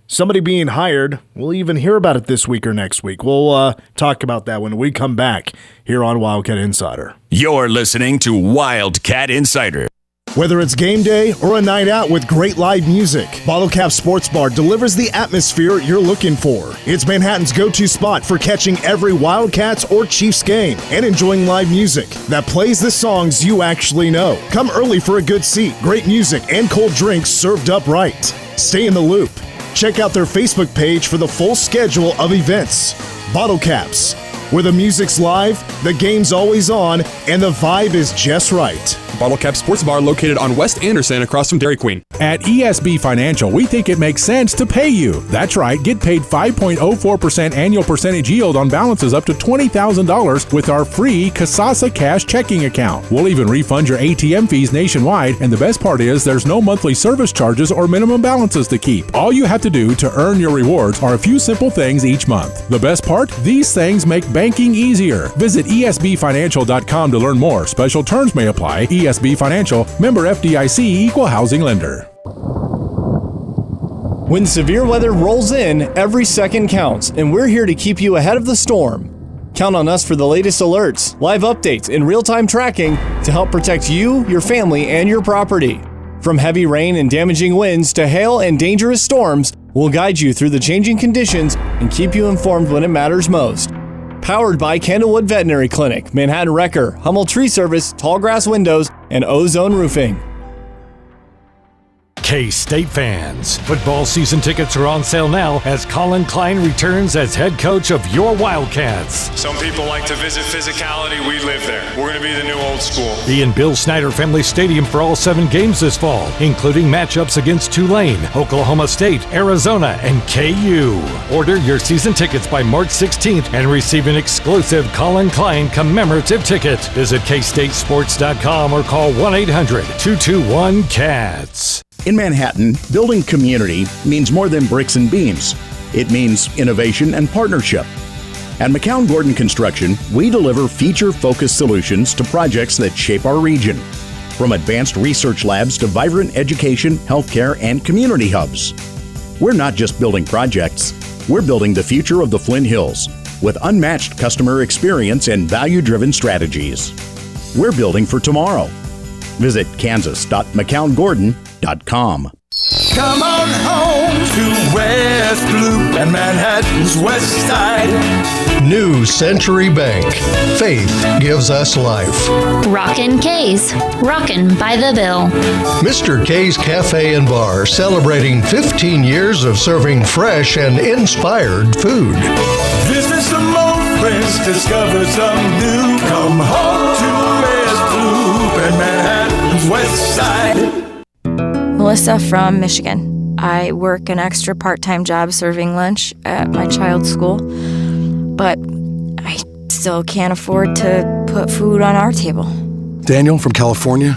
Somebody being hired? We'll even hear about it this week or next week. We'll talk about that when we come back here on Wildcat Insider. You're listening to Wildcat Insider. Whether it's game day or a night out with great live music, Bottle Cap Sports Bar delivers the atmosphere you're looking for. It's Manhattan's go-to spot for catching every Wildcats or Chiefs game and enjoying live music that plays the songs you actually know. Come early for a good seat, great music, and cold drinks served up right. Stay in the loop. Check out their Facebook page for the full schedule of events. Bottle Caps, where the music's live, the game's always on, and the vibe is just right. Bottle Cap Sports Bar located on West Anderson across from Dairy Queen. At ESB Financial, we think it makes sense to pay you. That's right, get paid 5.04% annual percentage yield on balances up to $20,000 with our free Kasasa Cash checking account. We'll even refund your ATM fees nationwide, and the best part is there's no monthly service charges or minimum balances to keep. All you have to do to earn your rewards are a few simple things each month. The best part? These things make banking easier. Visit esbfinancial.com to learn more. Special terms may apply. ESB Financial, member FDIC, equal housing lender. When severe weather rolls in, every second counts, and we're here to keep you ahead of the storm. Count on us for the latest alerts, live updates, and real-time tracking to help protect you, your family, and your property. From heavy rain and damaging winds to hail and dangerous storms, we'll guide you through the changing conditions and keep you informed when it matters most. Powered by Candlewood Veterinary Clinic, Manhattan Wrecker, Hummel Tree Service, Tallgrass Windows, and Ozone Roofing. K-State fans, football season tickets are on sale now as Colin Klein returns as head coach of your Wildcats. Some people like to visit physicality. We live there. We're going to be the new old school. Be in Bill Snyder Family Stadium for all 7 games this fall, including matchups against Tulane, Oklahoma State, Arizona, and KU. Order your season tickets by March 16th and receive an exclusive Colin Klein commemorative ticket. Visit kstatesports.com or call 1-800-221-CATS. In Manhattan, building community means more than bricks and beams. It means innovation and partnership. At McCown Gordon Construction, we deliver feature-focused solutions to projects that shape our region. From advanced research labs to vibrant education, healthcare, and community hubs. We're not just building projects, we're building the future of the Flint Hills with unmatched customer experience and value-driven strategies. We're building for tomorrow. Visit kansas.mccown-gordon.com. Come on home to West Loop and Manhattan's West Side. New Century Bank. Faith gives us life. Rockin' K's. Rockin' by the Bill. Mr. K's Cafe and Bar celebrating 15 years of serving fresh and inspired food. Visit some old friends, discover some new. Come home to West Loop and Manhattan's West Side. Melissa from Michigan. I work an extra part-time job serving lunch at my child's school, but I still can't afford to put food on our table. Daniel from California.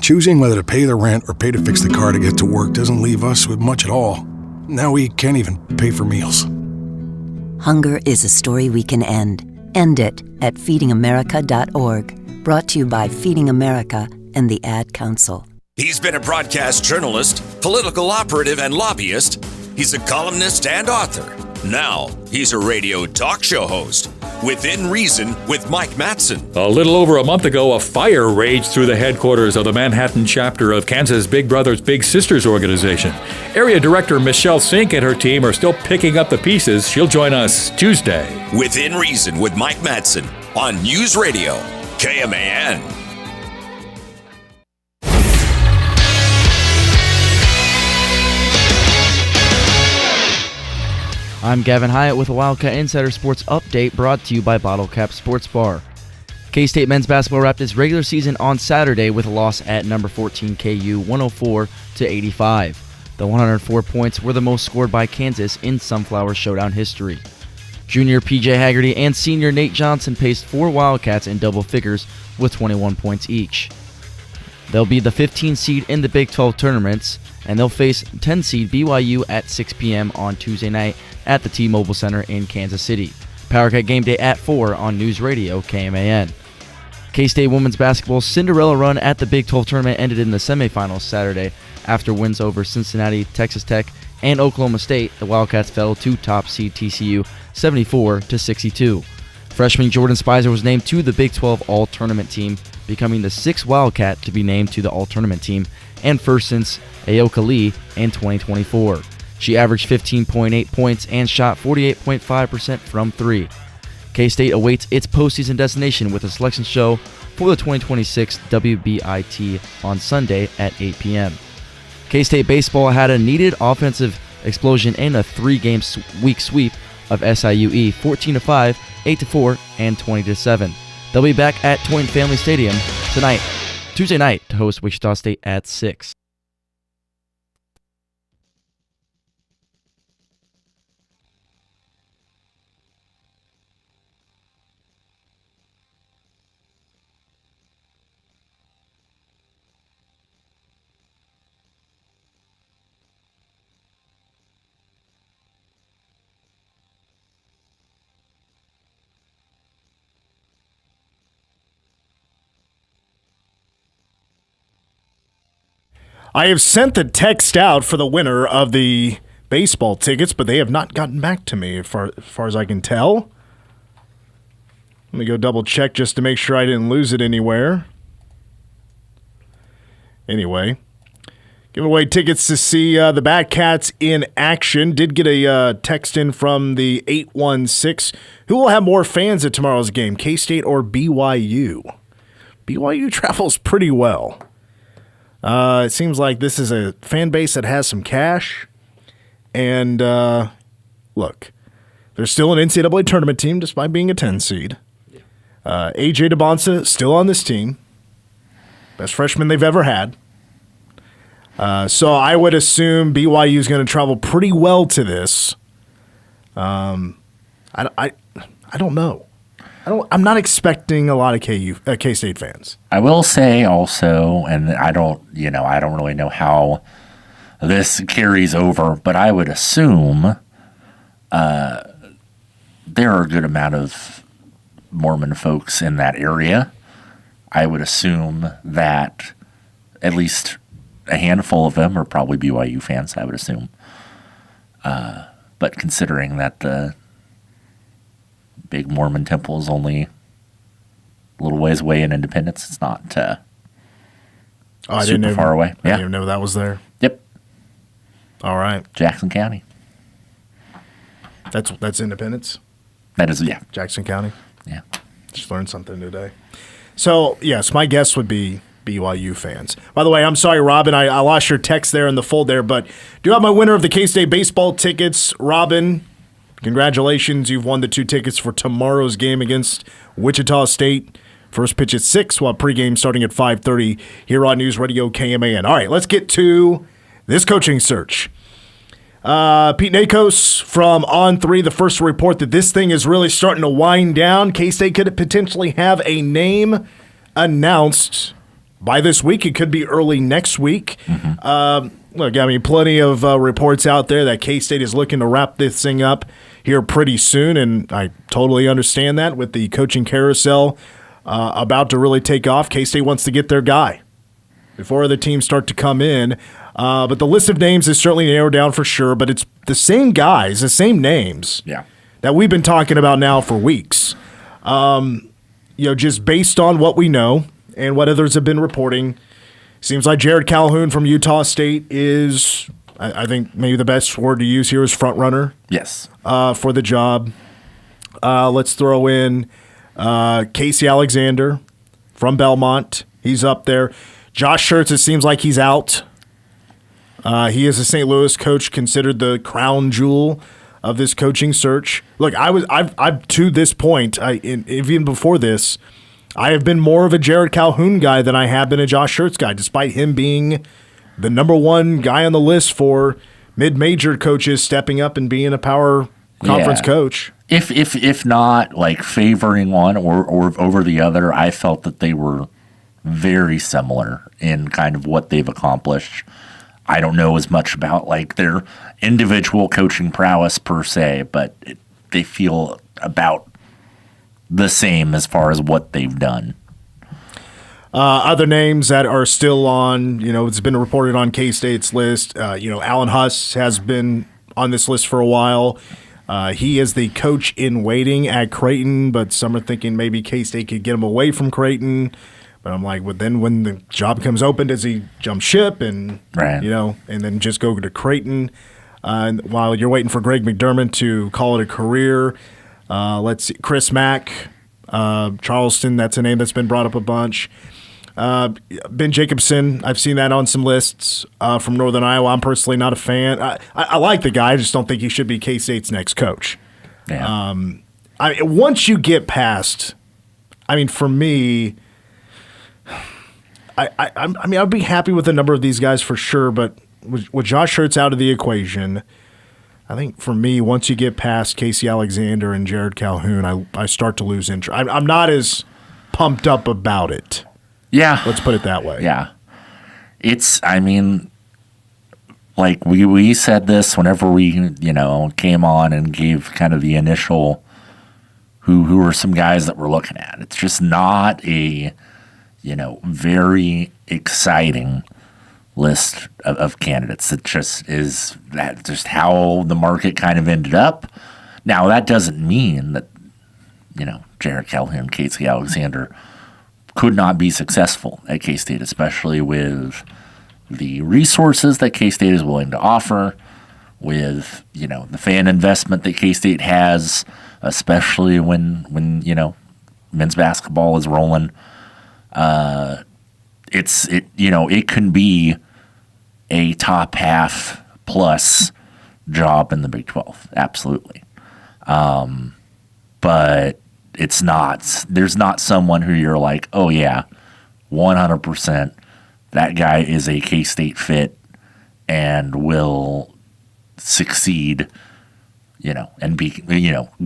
Choosing whether to pay the rent or pay to fix the car to get to work doesn't leave us with much at all. Now we can't even pay for meals. Hunger is a story we can end. End it at feedingamerica.org. Brought to you by Feeding America and the Ad Council. He's been a broadcast journalist, political operative, and lobbyist. He's a columnist and author. Now, he's a radio talk show host. Within Reason with Mike Mattson. A little over a month ago, a fire raged through the headquarters of the Manhattan chapter of Kansas Big Brothers Big Sisters organization. Area Director Michelle Sink and her team are still picking up the pieces. She'll join us Tuesday. Within Reason with Mike Mattson on News Radio, KMAN. I'm Gavin Hyatt with a Wildcat Insider Sports Update brought to you by Bottle Cap Sports Bar. K-State men's basketball wrapped its regular season on Saturday with a loss at number 14 KU 104-85. The 104 points were the most scored by Kansas in Sunflower Showdown history. Junior PJ Haggerty and senior Nate Johnson paced 4 Wildcats in double figures with 21 points each. They'll be the 15 seed in the Big 12 tournaments, and they'll face 10 seed BYU at 6 p.m. on Tuesday night at the T-Mobile Center in Kansas City. PowerCat Game Day at 4 on News Radio KMAN. K-State women's basketball's Cinderella run at the Big 12 tournament ended in the semifinals Saturday. After wins over Cincinnati, Texas Tech, and Oklahoma State, the Wildcats fell to top seed TCU 74-62. Freshman Jordan Spicer was named to the Big 12 All-Tournament team, becoming the 6th Wildcat to be named to the All-Tournament team, and first since Ayoka Lee in 2024. She averaged 15.8 points and shot 48.5% from 3. K-State awaits its postseason destination with a selection show for the 2026 WBIT on Sunday at 8 p.m. K-State baseball had a needed offensive explosion in a 3-game week sweep of SIUE 14-5, 8-4, and 20-7. They'll be back at Toyin Family Stadium Tuesday night to host Wichita State at 6. I have sent the text out for the winner of the baseball tickets, but they have not gotten back to me as far as I can tell. Let me go double check just to make sure I didn't lose it anywhere. Anyway, giving away tickets to see the Batcats in action. Did get a text in from the 816. Who will have more fans at tomorrow's game, K-State or BYU? BYU travels pretty well. It seems like this is a fan base that has some cash. And, look, they're still an NCAA tournament team despite being a 10 seed. A.J. DeBonsa still on this team. Best freshman they've ever had. So I would assume BYU is going to travel pretty well to this. I don't know. I'm not expecting a lot of K-State fans. I will say also, and I don't really know how this carries over, but I would assume there are a good amount of Mormon folks in that area. I would assume that at least a handful of them are probably BYU fans, I would assume. But considering that the big Mormon temple is only a little ways away in Independence, it's not super far away. I didn't even know that was there. Yep. All right. Jackson County. That's Independence? That is, yeah. Jackson County? Yeah. Just learned something today. So, yes, my guess would be BYU fans. By the way, I'm sorry, Robin, I lost your text there in the fold there, but do have my winner of the K-State baseball tickets, Robin. Congratulations, you've won the 2 tickets for tomorrow's game against Wichita State. First pitch at 6, while pregame starting at 5:30 here on News Radio KMAN. All right, let's get to this coaching search. Pete Nakos from On3, the first to report that this thing is really starting to wind down. K-State could potentially have a name announced by this week. It could be early next week. Look, I mean, plenty of reports out there that K-State is looking to wrap this thing up here pretty soon, and I totally understand that with the coaching carousel about to really take off. K-State wants to get their guy before other teams start to come in. But the list of names is certainly narrowed down for sure, but it's the same guys, the same names that we've been talking about now for weeks. Just based on what we know and what others have been reporting, seems like Jared Calhoun from Utah State is, I think maybe the best word to use here is front runner. Yes. For the job. Let's throw in Casey Alexander from Belmont. He's up there. Josh Schertz, it seems like he's out. He is a St. Louis coach, considered the crown jewel of this coaching search. Look, I've to this point, even before this, I have been more of a Jared Calhoun guy than I have been a Josh Schertz guy, despite him being the number one guy on the list for mid-major coaches stepping up and being a power conference coach. If not like favoring one or over the other, I felt that they were very similar in kind of what they've accomplished. I don't know as much about like their individual coaching prowess per se, but they feel about the same as far as what they've done. Other names that are still on, it's been reported on K-State's list. Alan Huss has been on this list for a while. He is the coach in waiting at Creighton, but some are thinking maybe K-State could get him away from Creighton. But I'm like, well, then when the job comes open, does he jump ship and and then just go to Creighton? And while you're waiting for Greg McDermott to call it a career, let's see, Chris Mack, Charleston. That's a name that's been brought up a bunch. Ben Jacobson, I've seen that on some lists from Northern Iowa. I'm personally not a fan. I like the guy. I just don't think he should be K-State's next coach. Yeah. Once you get past, for me, I'd be happy with a number of these guys for sure, but with Josh Schertz out of the equation, I think for me, once you get past Casey Alexander and Jared Calhoun, I start to lose interest. I'm not as pumped up about it. Yeah. Let's put it that way. Yeah. It's, like we said this whenever we, came on and gave kind of the initial who were some guys that we're looking at. It's just not a, very exciting list of candidates. It just is that just how the market kind of ended up. Now, that doesn't mean that, Jared Calhoun, Casey Alexander could not be successful at K-State, especially with the resources that K-State is willing to offer, with, the fan investment that K-State has, especially when men's basketball is rolling. It can be a top half plus job in the Big 12. Absolutely. But it's not, there's not someone who you're like, oh yeah, 100%, that guy is a K-State fit and will succeed, and be,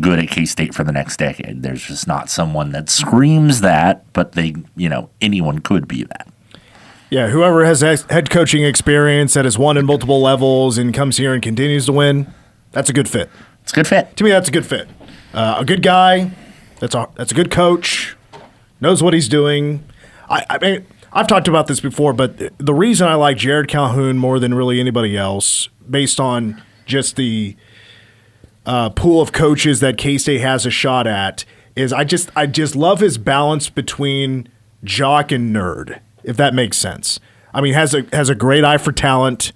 good at K-State for the next decade. There's just not someone that screams that, but they, anyone could be that. Yeah, whoever has head coaching experience that has won in multiple levels and comes here and continues to win, that's a good fit. It's a good fit. To me, that's a good fit. A good guy, that's a good coach, knows what he's doing. I've talked about this before, but the reason I like Jared Calhoun more than really anybody else, based on just the pool of coaches that K-State has a shot at is I just love his balance between jock and nerd, if that makes sense. I mean, has a great eye for talent.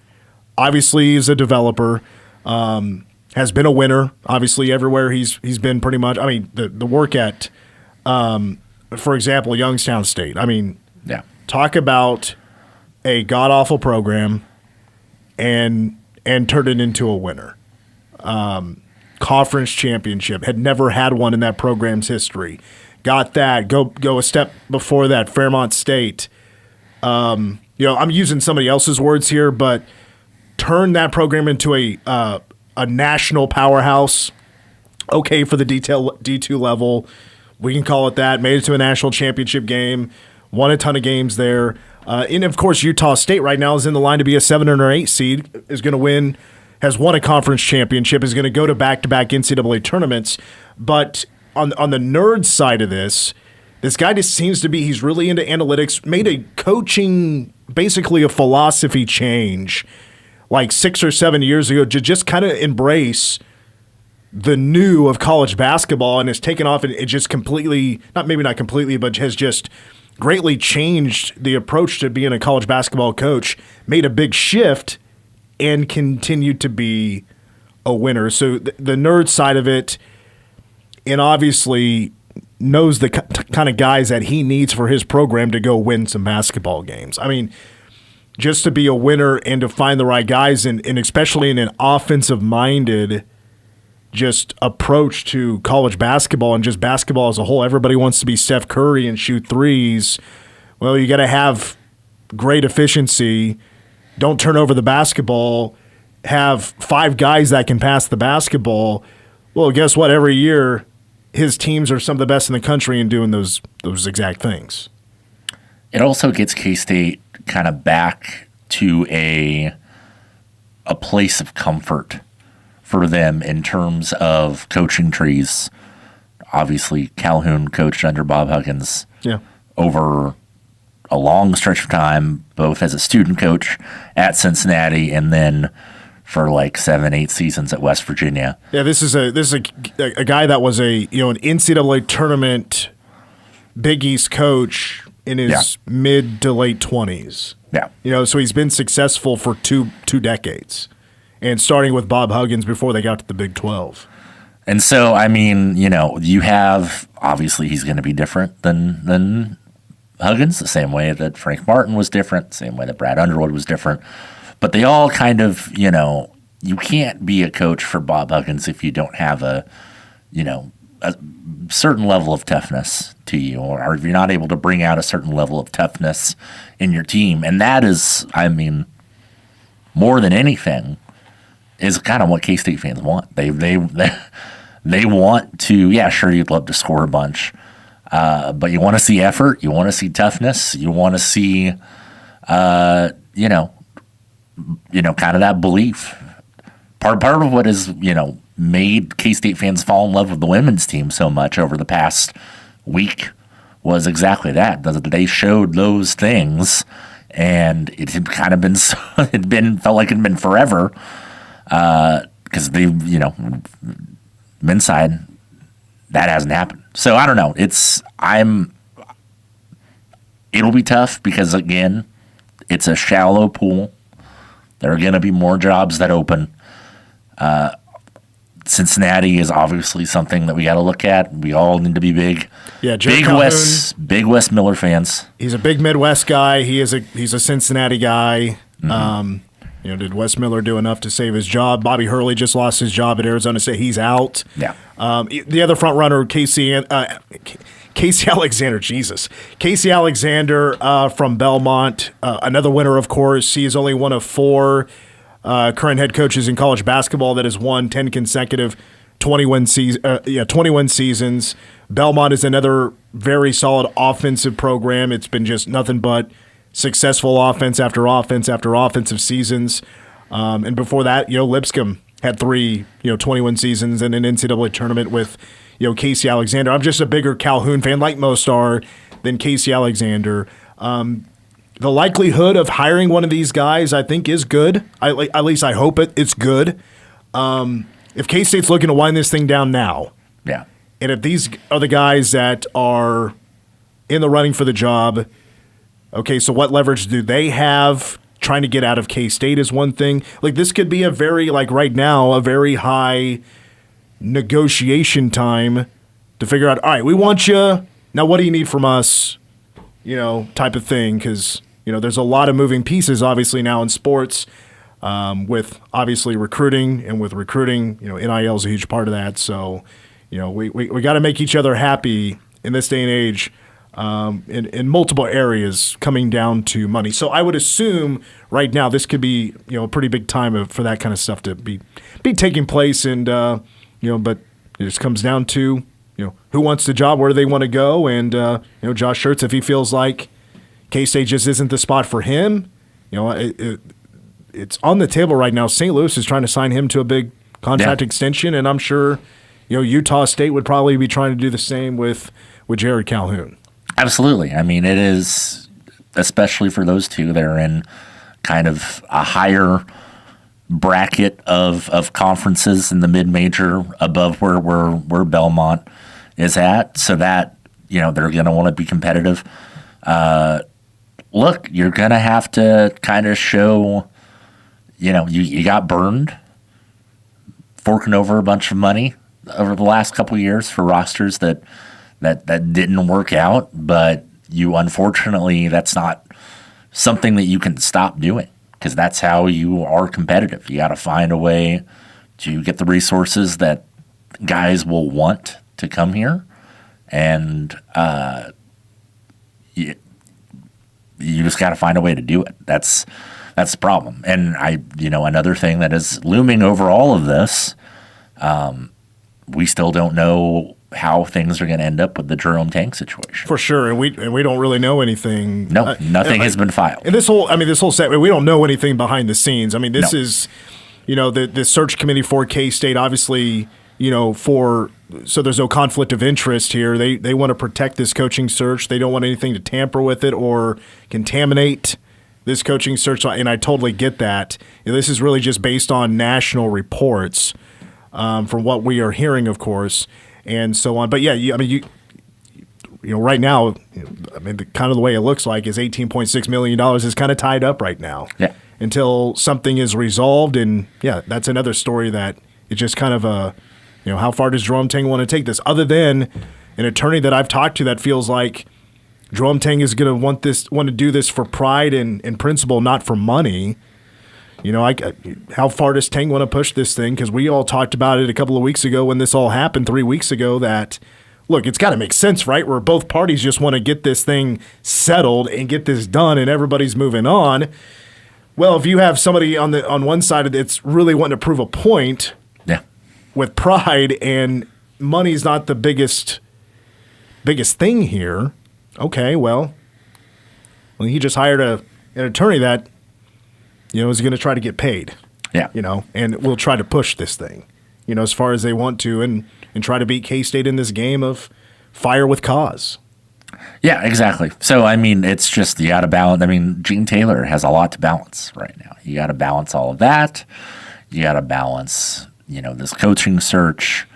Obviously, he's a developer. Has been a winner, obviously, everywhere he's been pretty much. I mean, the work at, for example, Youngstown State. I mean, talk about a god-awful program and turned it into a winner. Conference championship, had never had one in that program's history. Got that. Go a step before that, Fairmont State. I'm using somebody else's words here, but turned that program into a national powerhouse. Okay for the D2 level. We can call it that. Made it to a national championship game. Won a ton of games there. And, of course, Utah State right now is in the line to be a 7 or 8 seed, is going to win, has won a conference championship, is going to go to back-to-back NCAA tournaments. But on the nerd side of this guy just seems to be, he's really into analytics, made a coaching, basically a philosophy change like 6 or 7 years ago to just kind of embrace the new of college basketball, and has taken off and it just completely, not completely, but has just greatly changed the approach to being a college basketball coach, made a big shift, and continued to be a winner. So the nerd side of it, and obviously knows the kind of guys that he needs for his program to go win some basketball games. I mean, just to be a winner and to find the right guys, and especially in an offensive-minded just approach to college basketball and just basketball as a whole. Everybody wants to be Steph Curry and shoot threes. Well, you got to have great efficiency. Don't turn over the basketball. Have 5 guys that can pass the basketball. Well, guess what? Every year, his teams are some of the best in the country in doing those exact things. It also gets K-State kind of back to a place of comfort for them in terms of coaching trees. Obviously, Calhoun coached under Bob Huggins over a long stretch of time, both as a student coach at Cincinnati and then for like 7-8 seasons at West Virginia. Yeah, this is a guy that was an NCAA tournament Big East coach in his mid to late 20s. Yeah, so he's been successful for two decades. And starting with Bob Huggins before they got to the Big 12. And so, I mean, you have, obviously he's going to be different than Huggins, the same way that Frank Martin was different, the same way that Brad Underwood was different. But they all kind of, you can't be a coach for Bob Huggins if you don't have a certain level of toughness to you, or if you're not able to bring out a certain level of toughness in your team. And that is, I mean, more than anything, is kind of what K-State fans want. They want to, sure, you'd love to score a bunch, but you want to see effort, you want to see toughness, you want to see, kind of that belief. Part of what has, made K-State fans fall in love with the women's team so much over the past week was exactly that. They showed those things, and it had kind of been, felt like it had been forever. Because men's side, that hasn't happened. So I don't know. It'll be tough because, again, it's a shallow pool. There are going to be more jobs that open. Cincinnati is obviously something that we got to look at. We all need to be big West Miller fans. He's a big Midwest guy. He's a Cincinnati guy. Mm-hmm. Did Wes Miller do enough to save his job? Bobby Hurley just lost his job at Arizona State. He's out. Yeah. The other front runner, Casey Alexander. Jesus, Casey Alexander from Belmont, another winner, of course. He is only one of 4 current head coaches in college basketball that has won 10 consecutive 21 seasons. Belmont is another very solid offensive program. It's been just nothing but successful offense after offense after offensive seasons. And before that, Lipscomb had 3, 21 seasons in an NCAA tournament with, Casey Alexander. I'm just a bigger Calhoun fan, like most are, than Casey Alexander. The likelihood of hiring one of these guys, I think, is good. At least I hope it's good. If K-State's looking to wind this thing down now, yeah, and if these are the guys that are in the running for the job, okay, so what leverage do they have? Trying to get out of K-State is one thing. Like, this could be a very, like right now, a very high negotiation time to figure out, all right, we want you. Now, what do you need from us? You know, type of thing. Because, you know, there's a lot of moving pieces, obviously, now in sports with, obviously, recruiting. And with recruiting, you know, NIL is a huge part of that. So, you know, we got to make each other happy in this day and age. In multiple areas coming down to money. So I would assume right now this could be, you know, a pretty big time for that kind of stuff to be taking place. And, you know, but it just comes down to, you know, who wants the job, where do they want to go? And, you know, Josh Schertz, if he feels like K-State just isn't the spot for him, you know, it's on the table right now. St. Louis is trying to sign him to a big contract extension. And I'm sure, you know, Utah State would probably be trying to do the same with Jared Calhoun. Absolutely. I mean, it is, especially for those two, they're in kind of a higher bracket of conferences in the mid-major above where Belmont is at, so that, you know, they're going to want to be competitive. Look, you're going to have to kind of show, you know, you got burned forking over a bunch of money over the last couple of years for rosters that didn't work out, but you, unfortunately, that's not something that you can stop doing, because that's how you are competitive. You got to find a way to get the resources that guys will want to come here, and you just got to find a way to do it. That's the problem. And another thing that is looming over all of this, we still don't know how things are going to end up with the Jerome Tang situation. For sure, and we don't really know anything. No, nothing has been filed. And this whole set, we don't know anything behind the scenes. I mean, this is, you know, the search committee for K-State, obviously, you know, so there's no conflict of interest here. They want to protect this coaching search. They don't want anything to tamper with it or contaminate this coaching search, and I totally get that. You know, this is really just based on national reports from what we are hearing, of course, and so on. But yeah, you know, right now, I mean, kind of the way it looks like is $18.6 million is kind of tied up right now. Yeah. Until something is resolved, and yeah, that's another story that it's just kind of a, you know, how far does Jerome Tang want to take this? Other than an attorney that I've talked to that feels like Jerome Tang is going to want to do this for pride and principle, not for money. You know, how far does Tang want to push this thing? Because we all talked about it a couple of weeks ago when this all happened, 3 weeks ago, that, look, it's got to make sense, right? Where both parties just want to get this thing settled and get this done and everybody's moving on. Well, if you have somebody on one side that's really wanting to prove a point with pride and money's not the biggest thing here, okay, well, he just hired an attorney that, you know, is going to try to get paid. Yeah. You know, and we'll try to push this thing, you know, as far as they want to and try to beat K-State in this game of fire with cause. Yeah, exactly. So, I mean, it's just you got to balance. I mean, Gene Taylor has a lot to balance right now. You got to balance all of that. You got to balance, you know, this coaching search,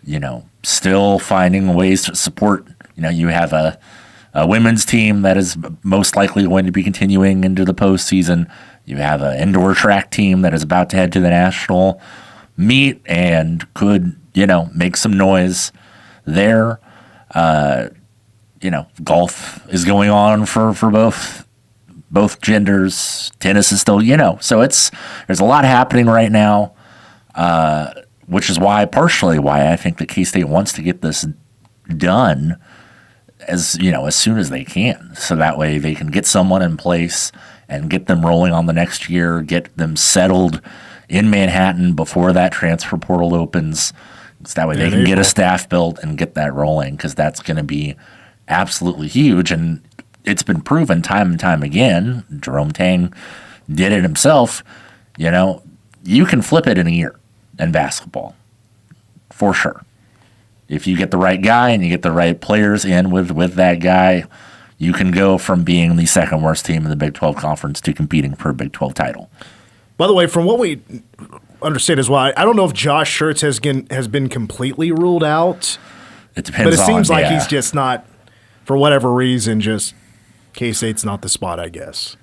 you know, still finding ways to support. You know, you have a women's team that is most likely going to be continuing into the postseason. You have an indoor track team that is about to head to the national meet and could, you know, make some noise there. You know, golf is going on for both genders. Tennis is still, you know, so there's a lot happening right now, which is partially why I think that K-State wants to get this done as soon as they can, so that way they can get someone in place and get them rolling on the next year, get them settled in Manhattan before that transfer portal opens. So that way they can get a staff built and get that rolling, because that's going to be absolutely huge. And it's been proven time and time again. Jerome Tang did it himself. You know, you can flip it in a year in basketball, for sure. If you get the right guy and you get the right players in with that guy, you can go from being the second worst team in the Big 12 Conference to competing for a Big 12 title. By the way, from what understand as well. I don't know if Josh Schertz has been completely ruled out. It depends. But it seems like he's just not, for whatever reason, just K-State's not the spot, I guess.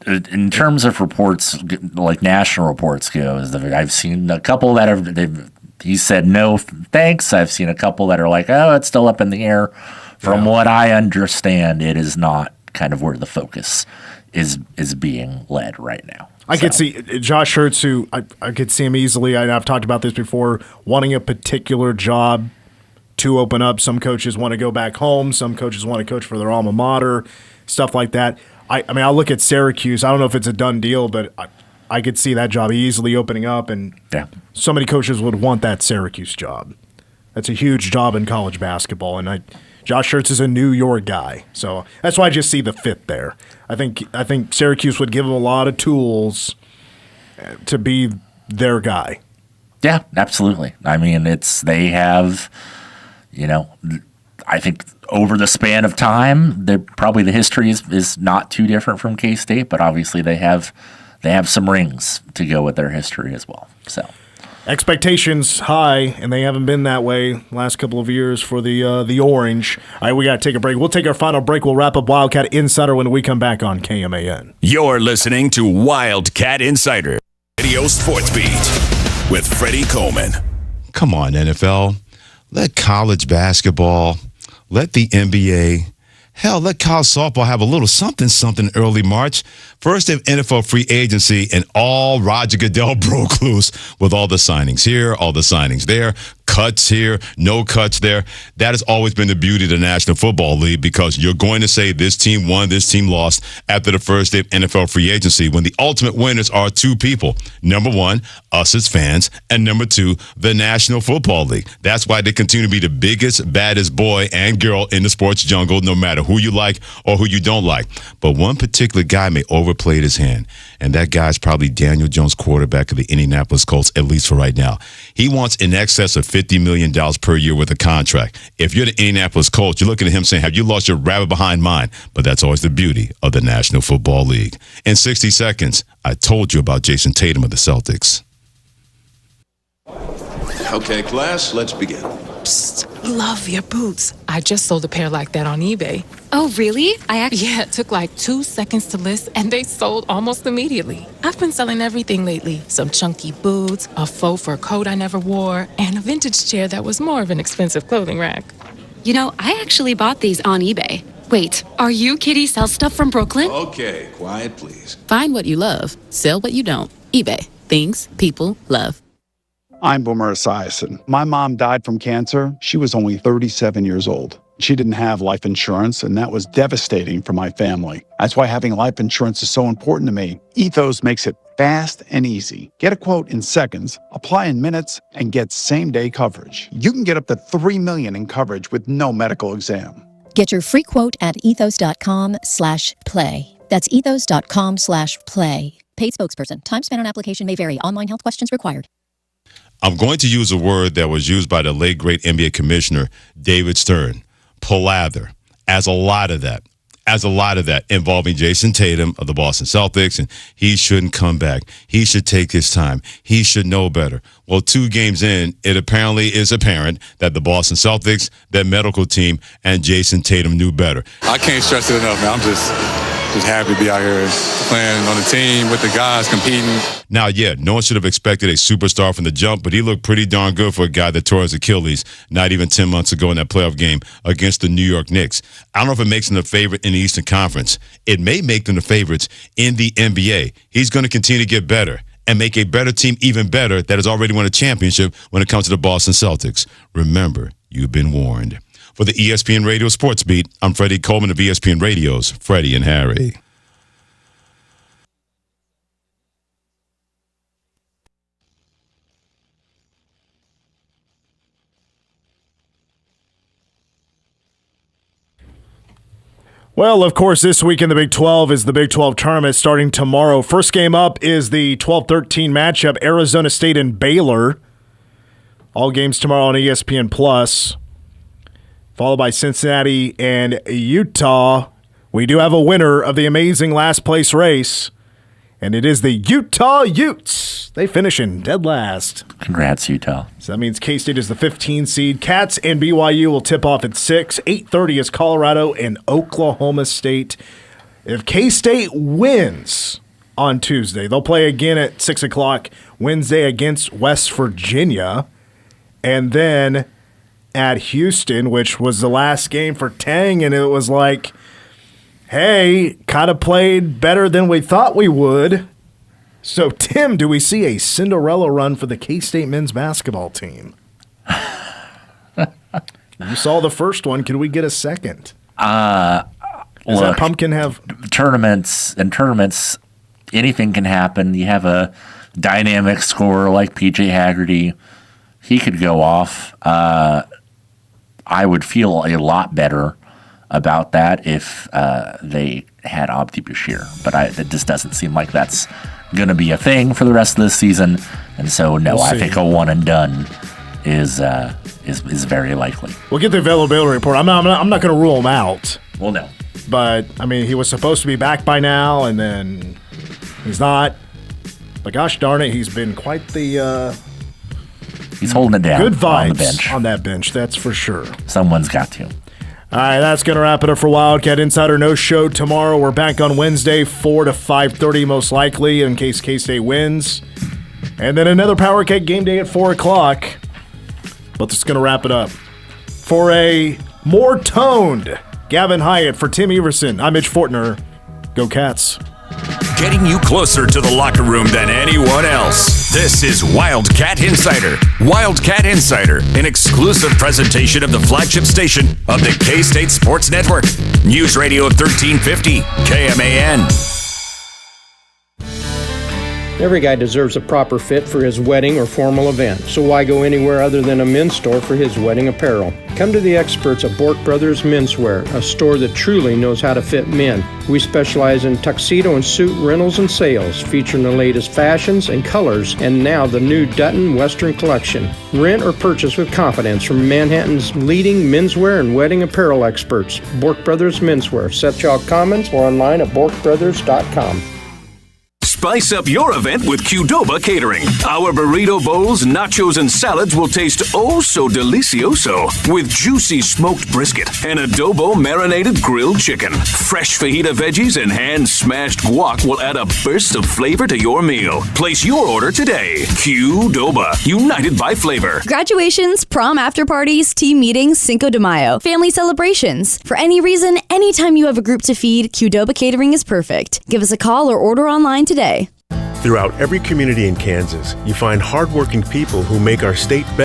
In terms of reports, like national reports goes, I've seen a couple that have he said no thanks. I've seen a couple that are like, oh, it's still up in the air. From what I understand, it is not kind of where the focus is being led right now. I could see Josh Schertz, who I could see him easily. I've talked about this before, wanting a particular job to open up. Some coaches want to go back home. Some coaches want to coach for their alma mater, stuff like that. I mean, I'll look at Syracuse. I don't know if it's a done deal, but I could see that job easily opening up, and so many coaches would want that Syracuse job. That's a huge job in college basketball, and Josh Schertz is a New York guy, so that's why I just see the fit there. I think Syracuse would give him a lot of tools to be their guy. Yeah, absolutely. I mean, they have, I think over the span of time, probably the history is not too different from K-State, but obviously they have some rings to go with their history as well. So expectations high, and they haven't been that way last couple of years for the Orange. All right, we got to take a break. We'll take our final break. We'll wrap up Wildcat Insider when we come back on KMAN. You're listening to Wildcat Insider, Radio Sports Beat with Freddie Coleman. Come on, NFL. Let college basketball, let the NBA, hell, let college softball have a little something early March. First day of NFL free agency, and all Roger Goodell broke loose with all the signings here, all the signings there, cuts here, no cuts there. That has always been the beauty of the National Football League, because you're going to say this team won, this team lost after the first day of NFL free agency, when the ultimate winners are two people. Number one, us as fans, and number two, the National Football League. That's why they continue to be the biggest, baddest boy and girl in the sports jungle, no matter who you like or who you don't like. But one particular guy may overplayed his hand, and that guy's probably Daniel Jones, quarterback of the Indianapolis Colts, at least for right now. He wants in excess of $50 million per year with a contract. If you're the Indianapolis Colts, you're looking at him saying, have you lost your rabbit behind mind? But that's always the beauty of the National Football League. In 60 seconds, I told you about Jason Tatum of the Celtics. Okay, class, let's begin. Psst, love your boots. I just sold a pair like that on eBay. Oh, really? Yeah, it took like 2 seconds to list, and they sold almost immediately. I've been selling everything lately. Some chunky boots, a faux fur coat I never wore, and a vintage chair that was more of an expensive clothing rack. You know, I actually bought these on eBay. Wait, are you Kitty Sell Stuff from Brooklyn? Okay, quiet, please. Find what you love, sell what you don't. eBay. Things people love. I'm Boomer Esiason. My mom died from cancer. She was only 37 years old. She didn't have life insurance, and that was devastating for my family. That's why having life insurance is so important to me. Ethos makes it fast and easy. Get a quote in seconds, apply in minutes, and get same-day coverage. You can get up to $3 million in coverage with no medical exam. Get your free quote at ethos.com/play. That's ethos.com/play. Paid spokesperson. Time spent on application may vary. Online health questions required. I'm going to use a word that was used by the late, great NBA commissioner, David Stern. Palather. As a lot of that involving Jason Tatum of the Boston Celtics, and he shouldn't come back. He should take his time. He should know better. Well, 2 games in, it apparently is apparent that the Boston Celtics, their medical team, and Jason Tatum knew better. I can't stress it enough, man. I'm just happy to be out here playing on the team with the guys, competing. Now, yeah, no one should have expected a superstar from the jump, but he looked pretty darn good for a guy that tore his Achilles not even 10 months ago in that playoff game against the New York Knicks. I don't know if it makes them the favorite in the Eastern Conference. It may make them the favorites in the NBA. He's going to continue to get better and make a better team even better that has already won a championship when it comes to the Boston Celtics. Remember, you've been warned. For the ESPN Radio Sports Beat, I'm Freddie Coleman of ESPN Radio's Freddie and Harry. Well, of course, this week in the Big 12 is the Big 12 tournament starting tomorrow. First game up is the 12-13 matchup, Arizona State and Baylor. All games tomorrow on ESPN+. Followed by Cincinnati and Utah. We do have a winner of the amazing last place race. And it is the Utah Utes. They finish in dead last. Congrats, Utah. So that means K-State is the 15 seed. Cats and BYU will tip off at 6. 8:30 is Colorado and Oklahoma State. If K-State wins on Tuesday, they'll play again at 6 o'clock Wednesday against West Virginia. And then at Houston, which was the last game for Tang, and it was like, hey, kind of played better than we thought we would. So, Tim, do we see a Cinderella run for the K-State men's basketball team? You saw the first one. Can we get a second? Does that pumpkin have tournaments? Anything can happen. You have a dynamic scorer like PJ Haggerty. He could go off. I would feel a lot better about that if they had Abdi Bashir, but it just doesn't seem like that's going to be a thing for the rest of this season, and so I think a one and done is very likely. We'll get the availability report. I'm not going to rule him out. Well, no, but I mean, he was supposed to be back by now, and then he's not. But gosh darn it, he's been quite the. He's holding it down. Good vibes on the bench. On that bench, that's for sure. Someone's got to. All right, that's going to wrap it up for Wildcat Insider. No show tomorrow. We're back on Wednesday, 4 to 5:30 most likely, in case K-State wins. And then another Power Cake game day at 4 o'clock. But that's going to wrap it up. For a more toned Gavin Hyatt, for Tim Everson, I'm Mitch Fortner. Go Cats. Getting you closer to the locker room than anyone else. This is Wildcat Insider. Wildcat Insider, an exclusive presentation of the flagship station of the K-State Sports Network. News Radio 1350, KMAN. Every guy deserves a proper fit for his wedding or formal event, so why go anywhere other than a men's store for his wedding apparel? Come to the experts at Bork Brothers Menswear, a store that truly knows how to fit men. We specialize in tuxedo and suit rentals and sales, featuring the latest fashions and colors, and now the new Dutton Western collection. Rent or purchase with confidence from Manhattan's leading menswear and wedding apparel experts. Bork Brothers Menswear, Setchalk Commons, or online at borkbrothers.com. Spice up your event with Qdoba Catering. Our burrito bowls, nachos, and salads will taste oh so delicioso with juicy smoked brisket and adobo marinated grilled chicken. Fresh fajita veggies and hand-smashed guac will add a burst of flavor to your meal. Place your order today. Qdoba, united by flavor. Graduations, prom after parties, team meetings, Cinco de Mayo, family celebrations. For any reason, anytime you have a group to feed, Qdoba Catering is perfect. Give us a call or order online today. Throughout every community in Kansas, you find hardworking people who make our state better.